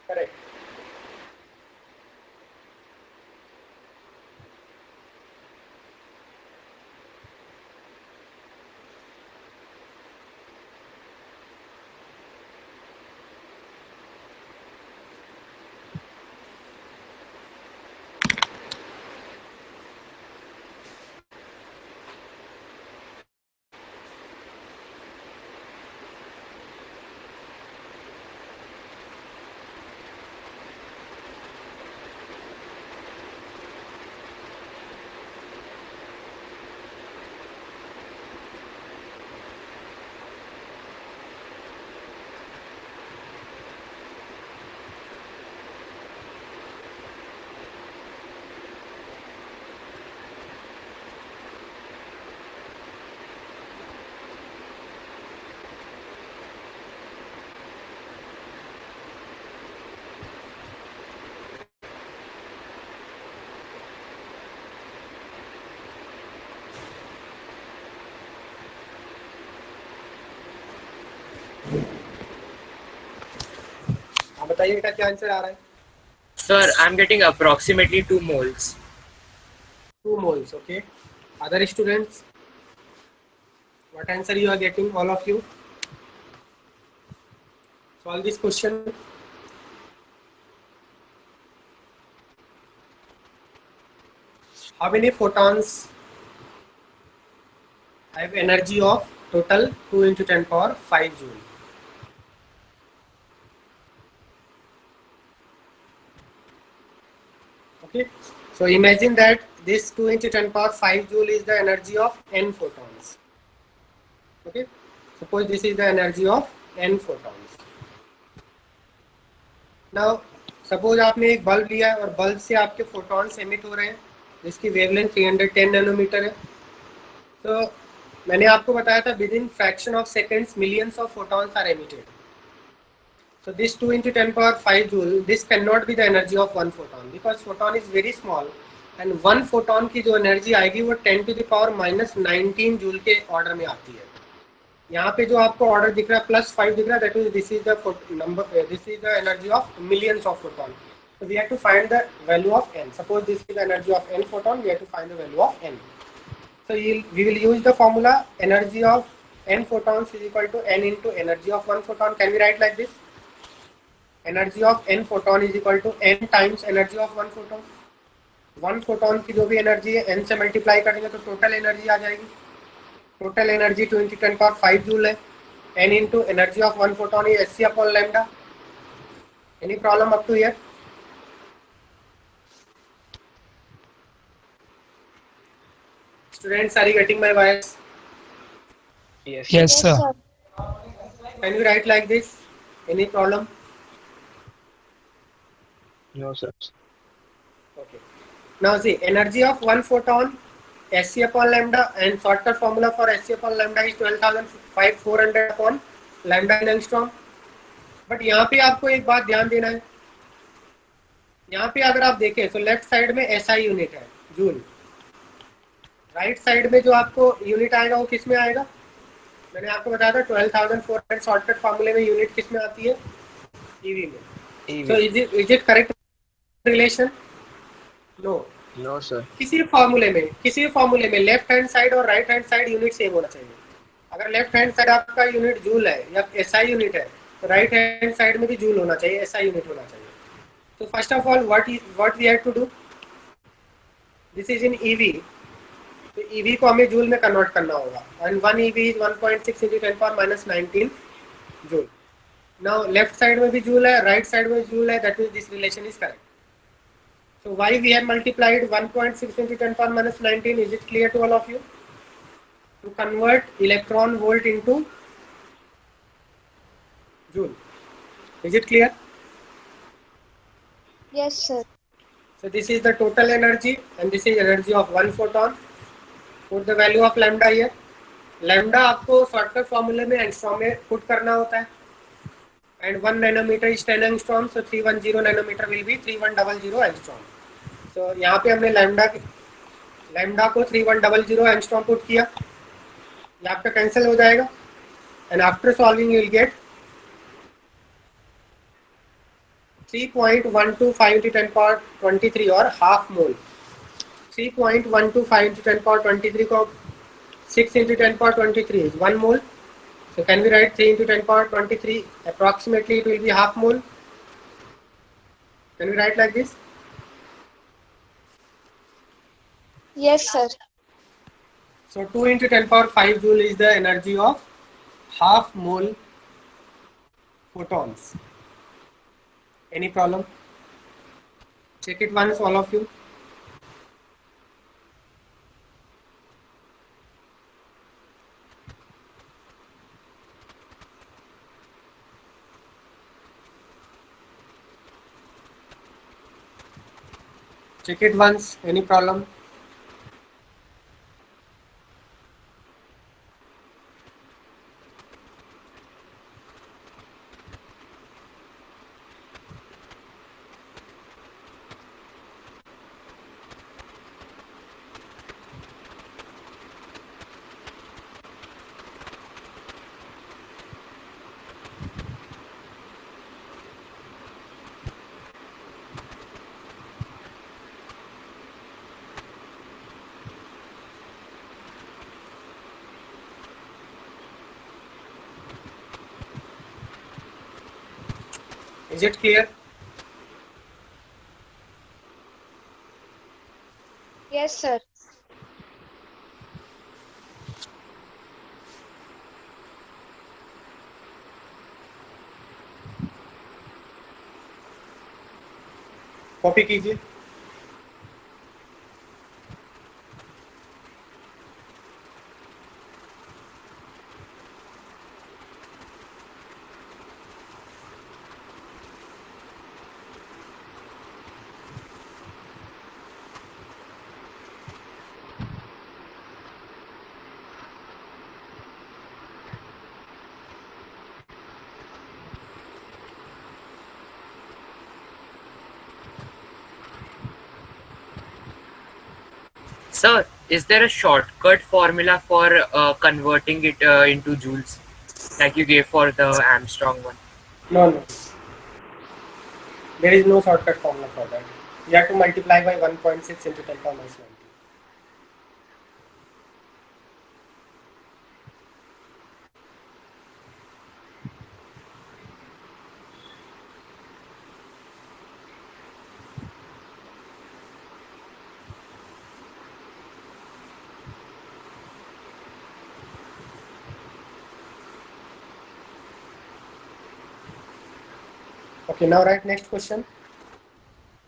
Correct. बताइए बेटा क्या answer आ रहा है? Sir, I'm getting approximately 2 moles. 2 moles. Okay. Other students, What answer you are getting, all of you? Solve this question. How many photons have energy of total 2 into 10 power 5 joule? Okay, so imagine that this 2 into 10 power 5 joule is the energy of n photons. Okay, suppose this is the energy of n photons. Now suppose आपने एक bulb लिया और bulb से आपके photons emit हो रहे हैं जिसकी wavelength 310 नैनोमीटर है. तो मैंने आपको बताया था within fraction of seconds millions of photons are emitted. So this 2 into 10 power 5 joule, this cannot be the energy of one photon because photon is very small and one photon की जो energy आएगी वो 10 to the power minus 19 joule के order में आती है. यहाँ पे जो आपको order दिख रहा है +5 दिख रहा है, that is this is the number, this is the energy of millions of photon. So we have to find the value of n. Suppose this is the energy of n photon, we have to find the value of n. So we will use the formula energy of n photons is equal to n into energy of one photon. Can we write like this? Energy of n photon is equal to n times energy of one photon. One photon की जो भी energy है n से multiply करेंगे तो total energy आ जाएगी. Total energy 2 into 10 power 5 joule है. n into energy of one photon is Sc upon lambda. Any problem up to here? Students, are you getting my voice? Yes. Yes, sir. Can you write like this? Any problem? No, sir. Okay. Now see, energy of one photon Sc upon lambda, and shortcut formula for Sc upon lambda is 12,400 upon lambda in angstrom. But यहाँ पे आपको एक बात ध्यान देना है. यहाँ पे अगर आप देखें तो लेफ्ट साइड में एसआई यूनिट है जूल. राइट साइड में जो आपको यूनिट आएगा वो किस में आएगा? मैंने आपको बताया था 12,400 शॉर्टकट फॉर्मूले में यूनिट किस में आती है? ईवी में. EV. So is it correct relation? No. No, sir. किसी भी फॉर्मूले में लेफ्ट हैंड साइड और right hand side unit same होना चाहिए. अगर लेफ्ट हैंड साइड आपका यूनिट जूल है या एसआई यूनिट है तो राइट हैंड साइड में भी जूल होना चाहिए, एसआई यूनिट होना चाहिए. तो first of all what we have to do, this is in eV. तो ईवी को हमें जूल में कन्वर्ट करना होगा and 1 eV is 1.6 into 10 power minus 19 joule. Now left side में भी जूल है, राइट साइड में जूल है, that means this relation is correct. So why we have multiplied 1.6 into 10 power minus 19? Is it clear to all of you? To convert electron volt into joule. Is it clear? Yes, sir. So this is the total energy and this is energy of one photon. Put the value of lambda here. Lambda आपको shortcut फॉर्मूले में angstrom में put करना होता है. And 1 nanometer is 10 angstrom, so 310 nanometer will be 3100 angstrom. So यहाँ पे हमने लैम्डा को 3100 angstrom पुट किया. ये आपका कैंसिल हो जाएगा and after solving you will get 3.125 into 10 power 23 और half mole. 3.125 into 10 power 23 को 6 into 10 power 23 is 1 mole. So can we write 3 into 10 power 23? Approximately it will be half mole. Can we write like this? Yes, sir. So 2 into 10 power 5 joule is the energy of half mole photons. Any problem? Check it once, all of you. Check it once. Any problem? Is it clear? Yes, sir. Copy कीजिए. Sir, is there a shortcut formula for converting it into joules, like you gave for the Armstrong one? No, no. There is no shortcut formula for that. You have to multiply by 1.6 into 10 power minus 90. Okay, now write next question.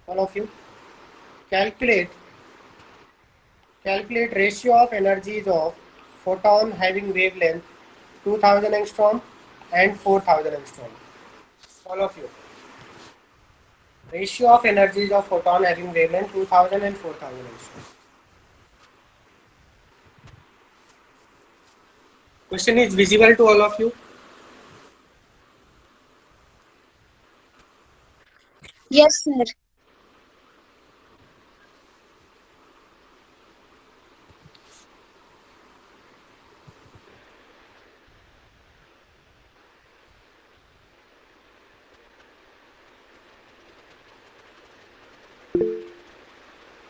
All of you. Calculate ratio of energies of photon having wavelength 2000 angstrom and 4000 angstrom. All of you. Ratio of energies of photon having wavelength 2000 and 4000 angstrom. Question is visible to all of you. Yes, sir.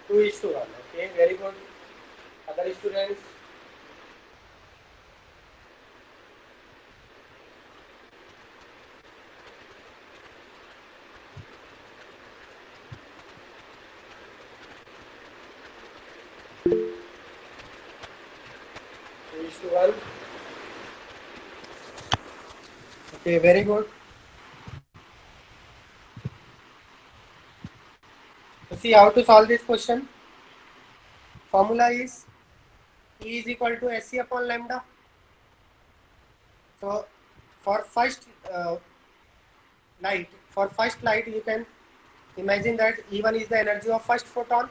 Two is to one. Okay, very good. Other students. Two is to one. Okay, very good. So see how to solve this question. Formula is E is equal to SC upon lambda. So for first light, you can imagine that E1 is the energy of first photon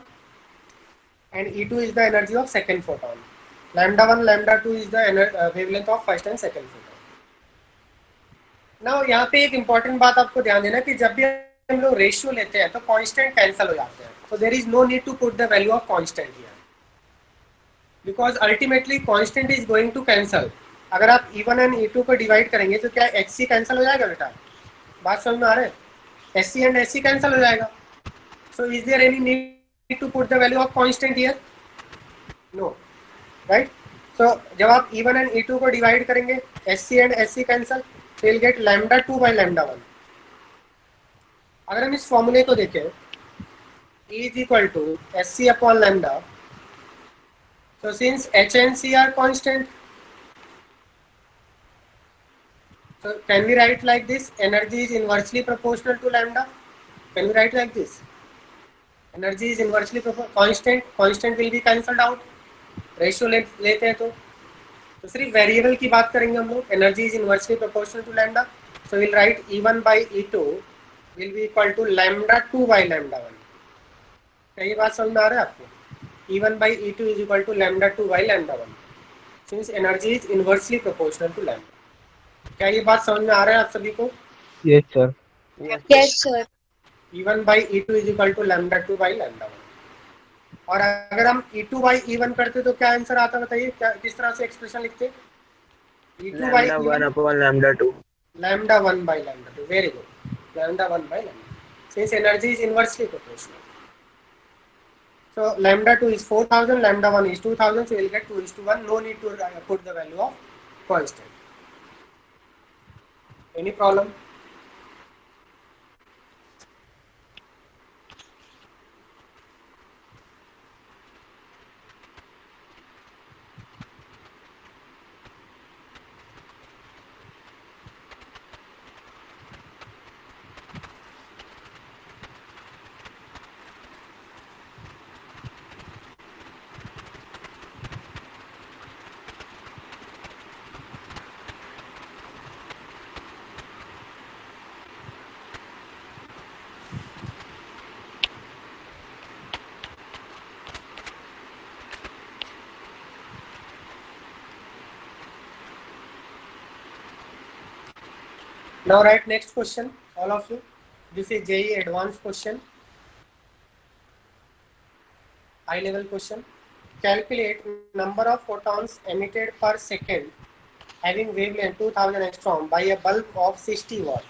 and E2 is the energy of second photon. Lambda 1, lambda 2 is the wavelength of first and second photon. Now यहाँ पे एक important बात आपको ध्यान देना कि जब भी हम लोग रेशियो लेते हैं तो कांस्टेंट कैंसिल हो जाते हैं. So there is no need to put the value of constant here because ultimately constant is going to cancel. अगर आप E1 and E2 को डिवाइड करेंगे तो क्या HC कैंसिल हो जाएगा बेटा? बात समझ में आ रहा है? SC and SC कैंसिल हो जाएगा. So is there any need to put the value of constant here? No, right? So जब आप E1 and E2 को डिवाइड करेंगे SC and SC cancel, so you'll get lambda 2 by lambda 1. अगर हम इस फॉर्मूले को देखें E is equal to SC upon lambda. So since H and C are constant, so can we write like this? Energy is inversely proportional to lambda. Can we write like this? Energy is inversely proportional. Constant will be cancelled out. Ratio लेते हैं तो सिर्फ variable की बात करेंगे हम लोग. Energy is inversely proportional to lambda. So we'll write E1 by E2 will be equal to lambda 2 by lambda 1. क्या ये बात समझ में आ रहा है आपको? E1 by E2 is equal to lambda 2 by lambda 1. Since energy is inversely proportional to lambda. क्या ये बात समझ में आ रहा है आप सभी को? Yes, sir. Yes, sir. E1 by E2 is equal to lambda 2 by lambda 1. और अगर हम E2 by E1 करते तो क्या आंसर आता बताइए? क्या किस तरह से एक्सप्रेशन लिखते? E2 by Lambda 1 E1 upon lambda 2. lambda 1 by lambda 2. Very good. Lambda 1 by lambda. Since energy is inversely proportional. So lambda 2 is 4000, lambda 1 is 2000, so we will get 2 is to 1. No need to put the value of constant. Any problem? Now write next question, all of you. This is JEE advanced question, high level question. Calculate number of photons emitted per second having wavelength 2000 angstrom by a bulb of 60 watt.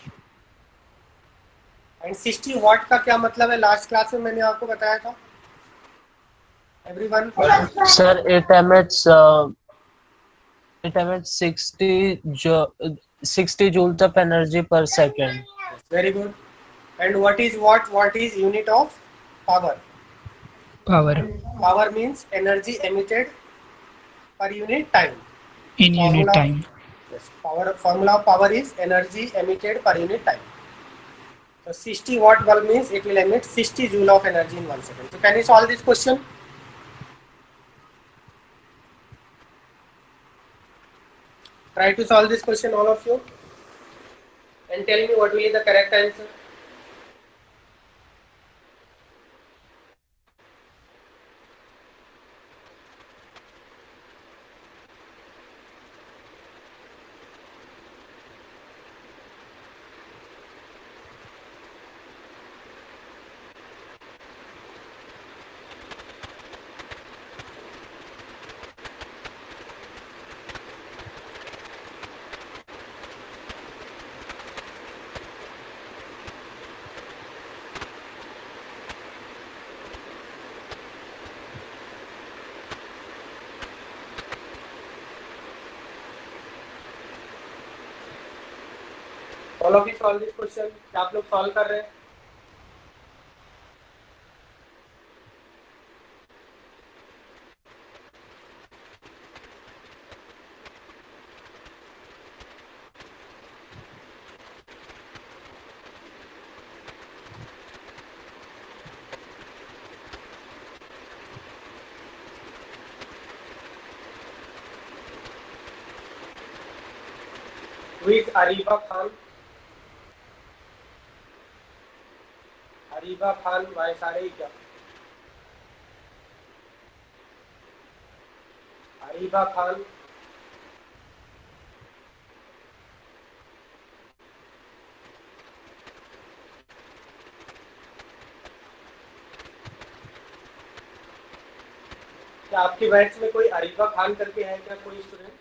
And 60 watt का क्या मतलब है? Last class में मैंने आपको बताया था. Everyone? Sir, it emits 60 joules of energy per second. Yes, very good. And what is watt? What is unit of power? Power Power means energy emitted per unit time. in unit Formula- time. Yes, formula of power is energy emitted per unit time. So 60 watt bulb means it will emit 60 joule of energy in 1 second. So can you solve this question? Try to solve this question, all of you, and tell me what will be the correct answer. All of you solve this question. क्या आप लोग solve कर रहे हैं? Who is Ariba Khan? Areeba Khan भाई सारे ही क्या? अरीबा खान, क्या आपके बैच में कोई अरीबा खान करके है क्या कोई स्टूडेंट?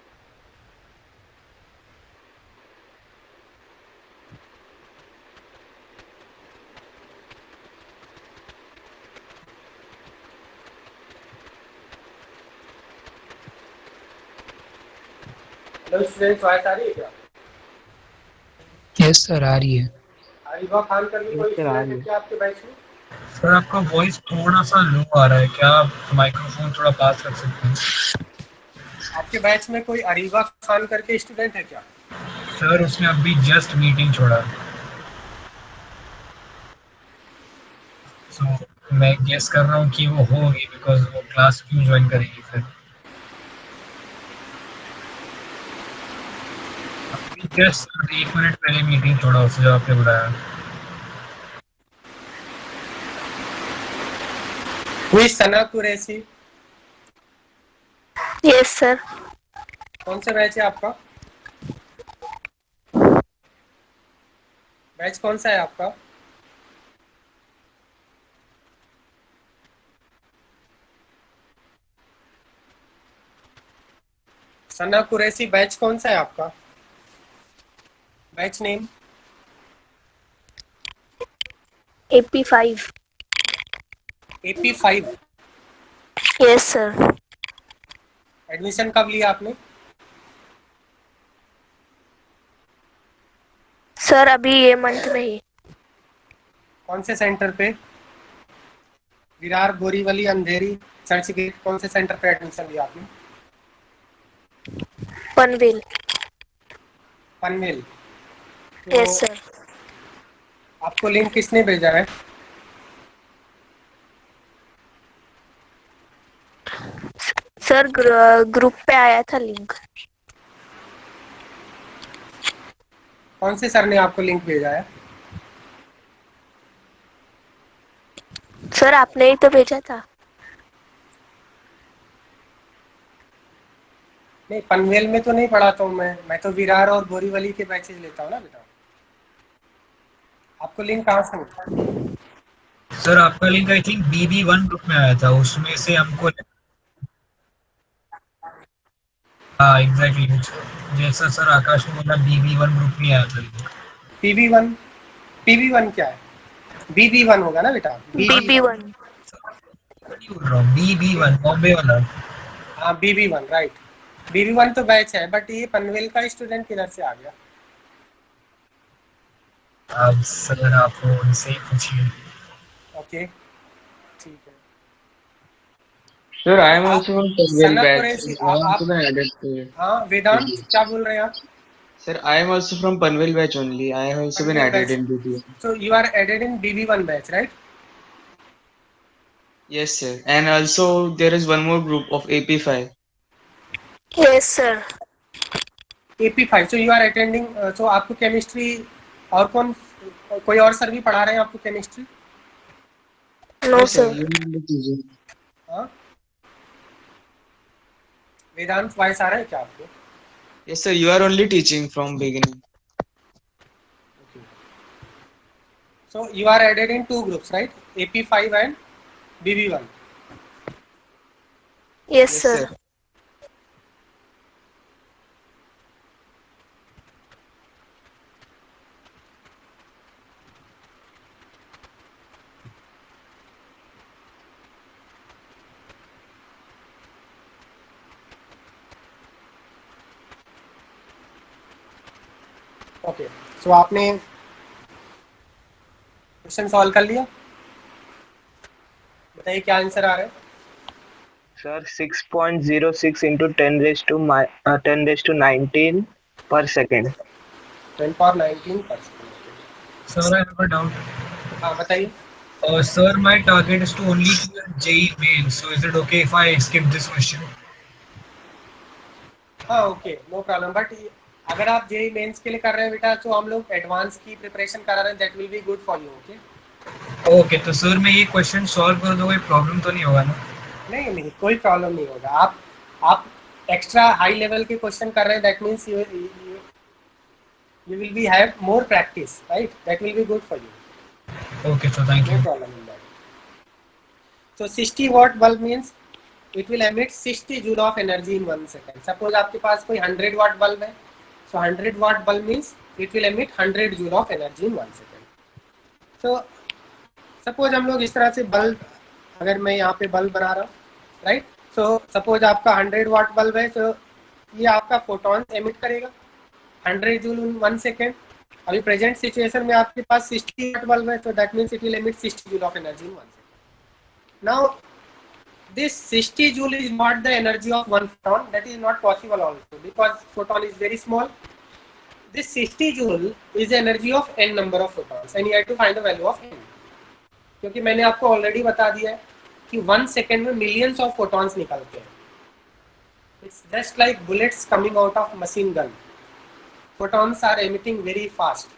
हेलो स्टूडेंट्स, आवाज आ रही है क्या? यस सर, आ रही है. अरीबा खान करके कोई स्टूडेंट है क्या आपके बैच में? सर आपका वॉइस थोड़ा सा लो आ रहा है, क्या आप माइक्रोफोन थोड़ा पास रख सकते हैं? आपके बैच में कोई अरीबा खान करके स्टूडेंट है क्या? सर उसने अभी जस्ट मीटिंग छोड़ा. सो मैं गेस कर रहा हूँ कि वो होगी, बिकॉज वो क्लास क्यों ज्वाइन करेगी फिर. अभी जस्ट 1 मिनट पहले मीटिंग छोड़ा उससे जब आपने बुलाया. Who is Sana Qureshi? Yes, sir. कौन सा बैच है आपका? बैच कौन सा है आपका? सना कुरैशी बैच कौन सा है आपका? Batch name? AP5. AP5. Yes, sir. Admission कब लिया आपने? सर अभी ये मंथ में ही. कौन से सेंटर पे? विरार, बोरीवली, अंधेरी, चर्चगेट, कौन से सेंटर पे एडमिशन लिया आपने? पनवेल. पनवेल. Yes sir. आपको लिंक किसने भेजा है? सर ग्रुप पे आया था लिंक. कौन से सर ने आपको लिंक भेजा है? सर आपने ही तो भेजा था. नहीं, पनवेल में तो नहीं पढ़ाता हूँ मैं तो विरार और बोरीवली के बैचेज लेता हूँ ना बेटा. आपको लिंक कहाँ से मिला? सर आपका link I think BB1 group में आया था, उसमें से हमको हाँ एग्जैक्टली जैसा सर आकाश ने बोला BB1 ग्रुप में आया था लिंक। PV1, PV1 क्या है? BB1 होगा ना बेटा, BB1 नहीं बोल रहा हूँ BB1 बॉम्बे वाला। हाँ BB1 राइट। BB1 तो बैच है, बट ये पनवेल का स्टूडेंट किधर से आ गया? अब सर आप उनसे ही पूछिए। ओके ठीक है। Sir, I am also from Panvel Sana batch. Qureshi I am आप also been added to it. हाँ वेदांत क्या बोल रहे हैं आप? Sir, I am also from Panvel batch only. I have also been Panvel added batch, in BBM. so you are added in BB1 batch right? Yes, sir. And also there is one more group of AP5. yes sir. AP5, so you are attending, so आपको chemistry और कोई और sir भी पढ़ा रहे हैं आपको chemistry? No Yes, sir. sir. You will be teaching. हाँ वेदांत वॉइस आ रहा है क्या आपको? Yes, sir. You are only teaching from beginning. Okay. So you are added in two groups right? AP5 and BB1. Yes sir. Okay so आपने question solve कर लिया? बताइए क्या आंसर आ रहा है? Sir, 6.06 into 10 raised to 19 per second. 10 power 19 per second. Sir I have a doubt. हाँ बताइए। Sir, my target is to only clear JEE main, so is it okay if I skip this question? हाँ okay no problem, but अगर आप JEE mains के लिए कर रहे हैं बेटा तो हम लोग एडवांस की प्रिपरेशन करा रहे हैं, that will be good for you. Okay okay तो सर मैं ये क्वेश्चन सॉल्व कर दूँ, कोई प्रॉब्लम तो नहीं होगा ना? नहीं नहीं कोई प्रॉब्लम नहीं होगा। आप एक्स्ट्रा हाई लेवल के क्वेश्चन कर रहे हैं, that means you will be have more practice right, that will be good for you. Okay sir thank no you. Problem in that. So 60 watt bulb means it will emit 60 joule of energy in 1 second. Suppose आपके पास कोई 100 watt bulb है, so 100 watt bulb means it will emit 100 joule of energy in 1 second. So suppose हम लोग इस तरह से bulb, अगर मैं यहाँ पे बल्ब बना रहा हूँ राइट, सो सपोज आपका 100 watt बल्ब है, so ये आपका फोटॉन एमिट करेगा 100 जूल इन 1 सेकेंड। अभी प्रेजेंट सिचुएशन में आपके पास 60 watt बल्ब है, तो that means it will emit 60 joule of energy in 1 second. Now this 60 joule is not the energy of one photon, that is not possible also because photon is very small. This 60 joule is the energy of n number of photons and you have to find the value of n, क्योंकि मैंने आपको already बता दिया है कि 1 second में millions of photons निकलते हैं। It's just like bullets coming out of machine gun. Photons are emitting very fast.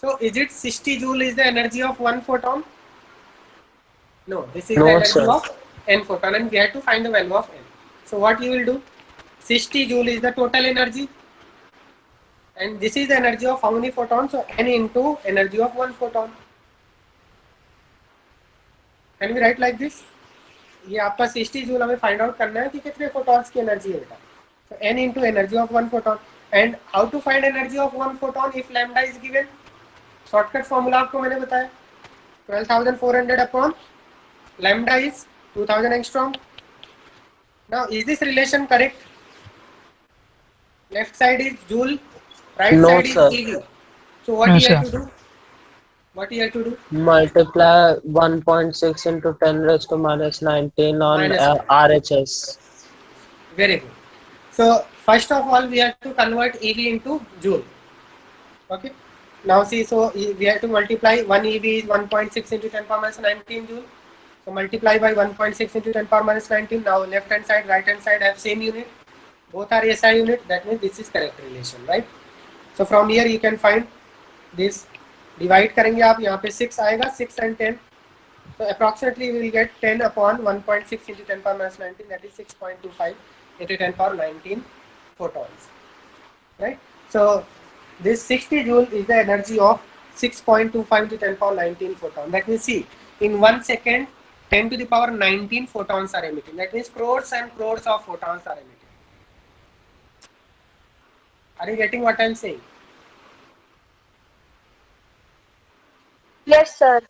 So is it 60 joule is the energy of one photon? No, this is No, the energy sir. of n photon and we have to find the value of n. So what you will do, 60 joule is the total energy and this is the energy of how many photons, so n into energy of one photon. Can we write like this? ये आपका 60 joule हमें find out करना है कि कितने photons की energy है बेटा, so n into energy of one photon. And how to find energy of one photon if lambda is given? Shortcut formula आपको मैंने बताया, 12,400 upon lambda is 2000 angstrom. Now is this relation correct? Left side is joule, right No, side sir. is ev. So what No, you have sir. to do? What you have to do? Multiply 1.6 into 10 raised to minus 19 on Minus 19. RHS. Very good. So first of all we have to convert ev into joule. Okay. Now see, so we have to multiply 1 ev is 1.6 into 10 power minus 19 joule. So multiply by 1.6 into 10 power minus 19. Now left hand side, right hand side have same unit. Both are SI unit. That means this is correct relation, right? So from here you can find this. Divide करेंगे आप, यहाँ पे 6 आएगा, 6 and 10. So approximately we will get 10 upon 1.6 into 10 power minus 19. That is 6.25 into 10 power 19 photons, right? So this 60 joule is the energy of 6.25 to 10 power 19 photon. That means, see, in 1 second, 10 to the power 19 photons are emitting. That means crores and crores of photons are emitting. Are you getting what I am saying? Yes, sir.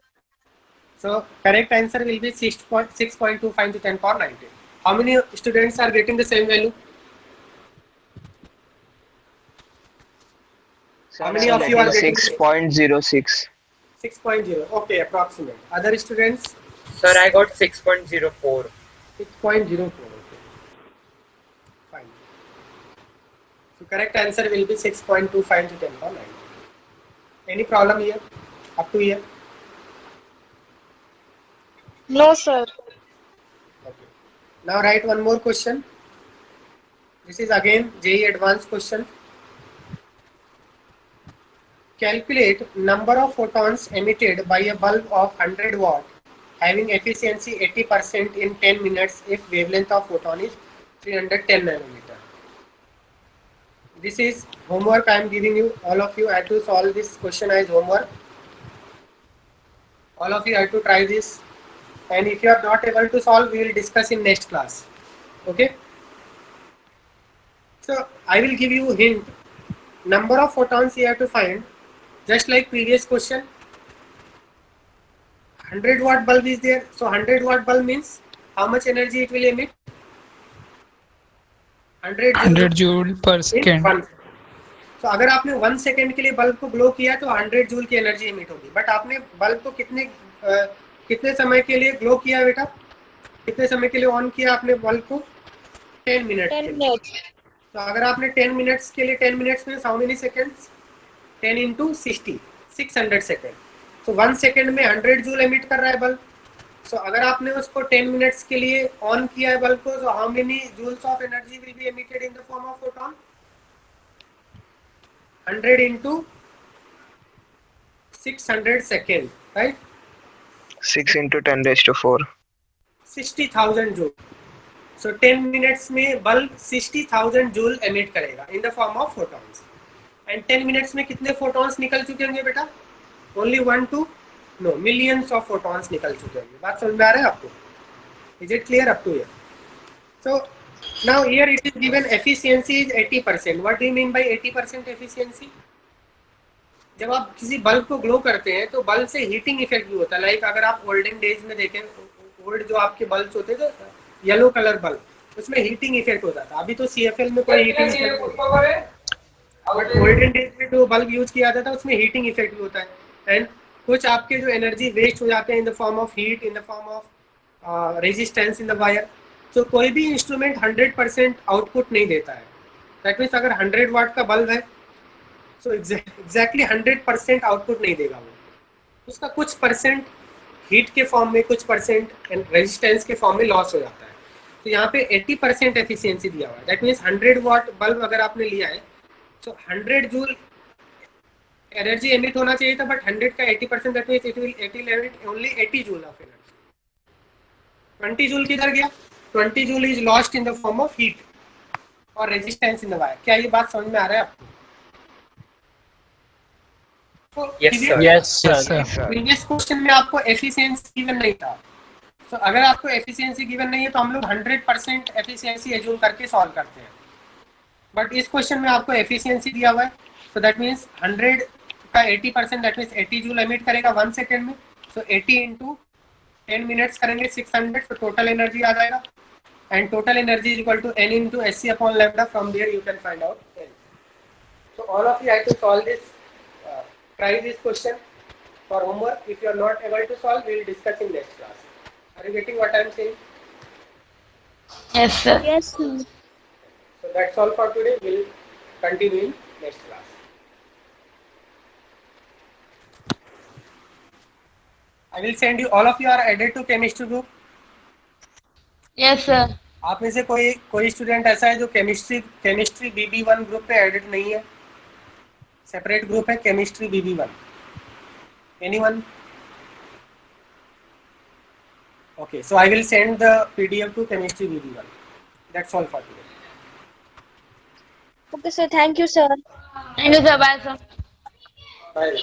So correct answer will be 6.25 to 10 power 19. How many students are getting the same value? How many of you are getting 6.06. 6.0? Okay, approximate. Other students? Sir, I got 6.04. 6.04. Okay. Fine. So correct answer will be 6.25 to 10 power 19. Any problem here? Up to here? No, sir. Okay. Now write one more question. This is again JEE advanced question. Calculate number of photons emitted by a bulb of 100 watt having efficiency 80% in 10 minutes if wavelength of photon is 310 nanometer. This is homework I am giving you. All of you have to solve this question as homework. All of you have to try this. And if you are not able to solve, we will discuss in next class. Okay? So I will give you a hint. Number of photons you have to find. Just like previous question, 100 watt bulb is there. So 100 watt bulb means how much energy it will emit? 100 joule per second. तो अगर आपने 1 second के लिए bulb को glow किया तो 100 joule की energy emit होगी. बट आपने बल्ब को कितने समय के लिए ग्लो किया बेटा? कितने समय के लिए ऑन किया आपने बल्ब को? 10 मिनट. 10 minutes. तो अगर आपने 10 मिनट्स के लिए 10 मिनट्स में how many seconds? 10 into 60, 600 second. So 1 second में 100 जूल एमिट कर रहा है बल्ब. सो अगर आपने उसको 10 मिनट्स के लिए ऑन किया है बल्ब को, so how many joules of energy will be emitted in the form of photon? 100 into 600 seconds, right? 6 into 10 raised to 4. 60,000 joule. So 10 minutes में बल्ब 60,000 joule emit करेगा in the form of photons. And 10 minutes में कितने photons निकल चुके होंगे बेटा? Only 1 to no millions of photons निकल चुके होंगे. बात समझ में आ रहा है आपको? Is it clear up to here? So now here it is given efficiency is 80%. What do you mean by 80% efficiency? जब आप किसी बल्ब को ग्लो करते हैं तो बल्ब से हीटिंग इफेक्ट भी होता है. लाइक अगर आप ओल्डन डेज में देखें, ओल्ड जो आपके बल्ब्स होते थे येलो कलर बल्ब, उसमें हीटिंग इफेक्ट होता था. अभी तो CFL में कोई हीटिंग इफेक्ट नहीं है, बट ओल्डन डेज में जो बल्ब यूज किया जाता था उसमें हीटिंग इफेक्ट भी होता है. एंड कुछ आपके जो एनर्जी वेस्ट हो जाते हैं इन the form of heat, in the form of resistance in the wire. तो कोई भी इंस्ट्रूमेंट 100% आउटपुट नहीं देता है. दैट मीन्स अगर 100 वाट का बल्ब है सो एग्जैक्टली 100% आउटपुट नहीं देगा वो. उसका कुछ परसेंट हीट के फॉर्म में, कुछ परसेंट रेजिस्टेंस के फॉर्म में लॉस हो जाता है. तो यहाँ पे 80% एफिशिएंसी दिया हुआ है. दैट मीन्स 100 वाट बल्ब अगर आपने लिया है तो 100 जूल एनर्जी एमिट होना चाहिए था, बट 100 का 80% that means it will emit only 80 joule of energy. 20 joule किधर गया? 20 joule is lost in the form of heat और रेजिस्टेंस इन द वायर. क्या ये बात समझ में आ रहा है आपको? Yes, sir. Yes, sir. Previous question में आपको एफिशिएंसी गिवन नहीं था. तो अगर आपको एफिशिएंसी गिवन नहीं है तो हम लोग 100% एफिशिएंसी एज्यूम करके सॉल्व करते हैं. बट इस क्वेश्चन में आपको एफिशिएंसी दिया हुआ है. सो दैट मीन्स 100 का 80% दैट मीन्स 80 जूल एमिट करेगा 1 सेकेंड में. सो 80 इंटू 10 मिनट्स करेंगे 600. तो टोटल एनर्जी आ जाएगा. And total energy is equal to n into SC upon lambda. From there you can find out n. So all of you have to solve this. Try this question for homework. If you are not able to solve, we will discuss in next class. Are you getting what I am saying? Yes, sir. Yes, sir. So that's all for today. We will continue in next class. I will send you. All of you are added to chemistry group. Yes, sir. आप में से कोई student ऐसा है जो chemistry BB1 group पे edit नहीं है? सेपरेट ग्रुप है chemistry BB1. Anyone? Okay, so I will send the PDF to chemistry BB1. That's all for today. Okay, sir. Thank you, sir. Thank you sir, bye sir. Bye.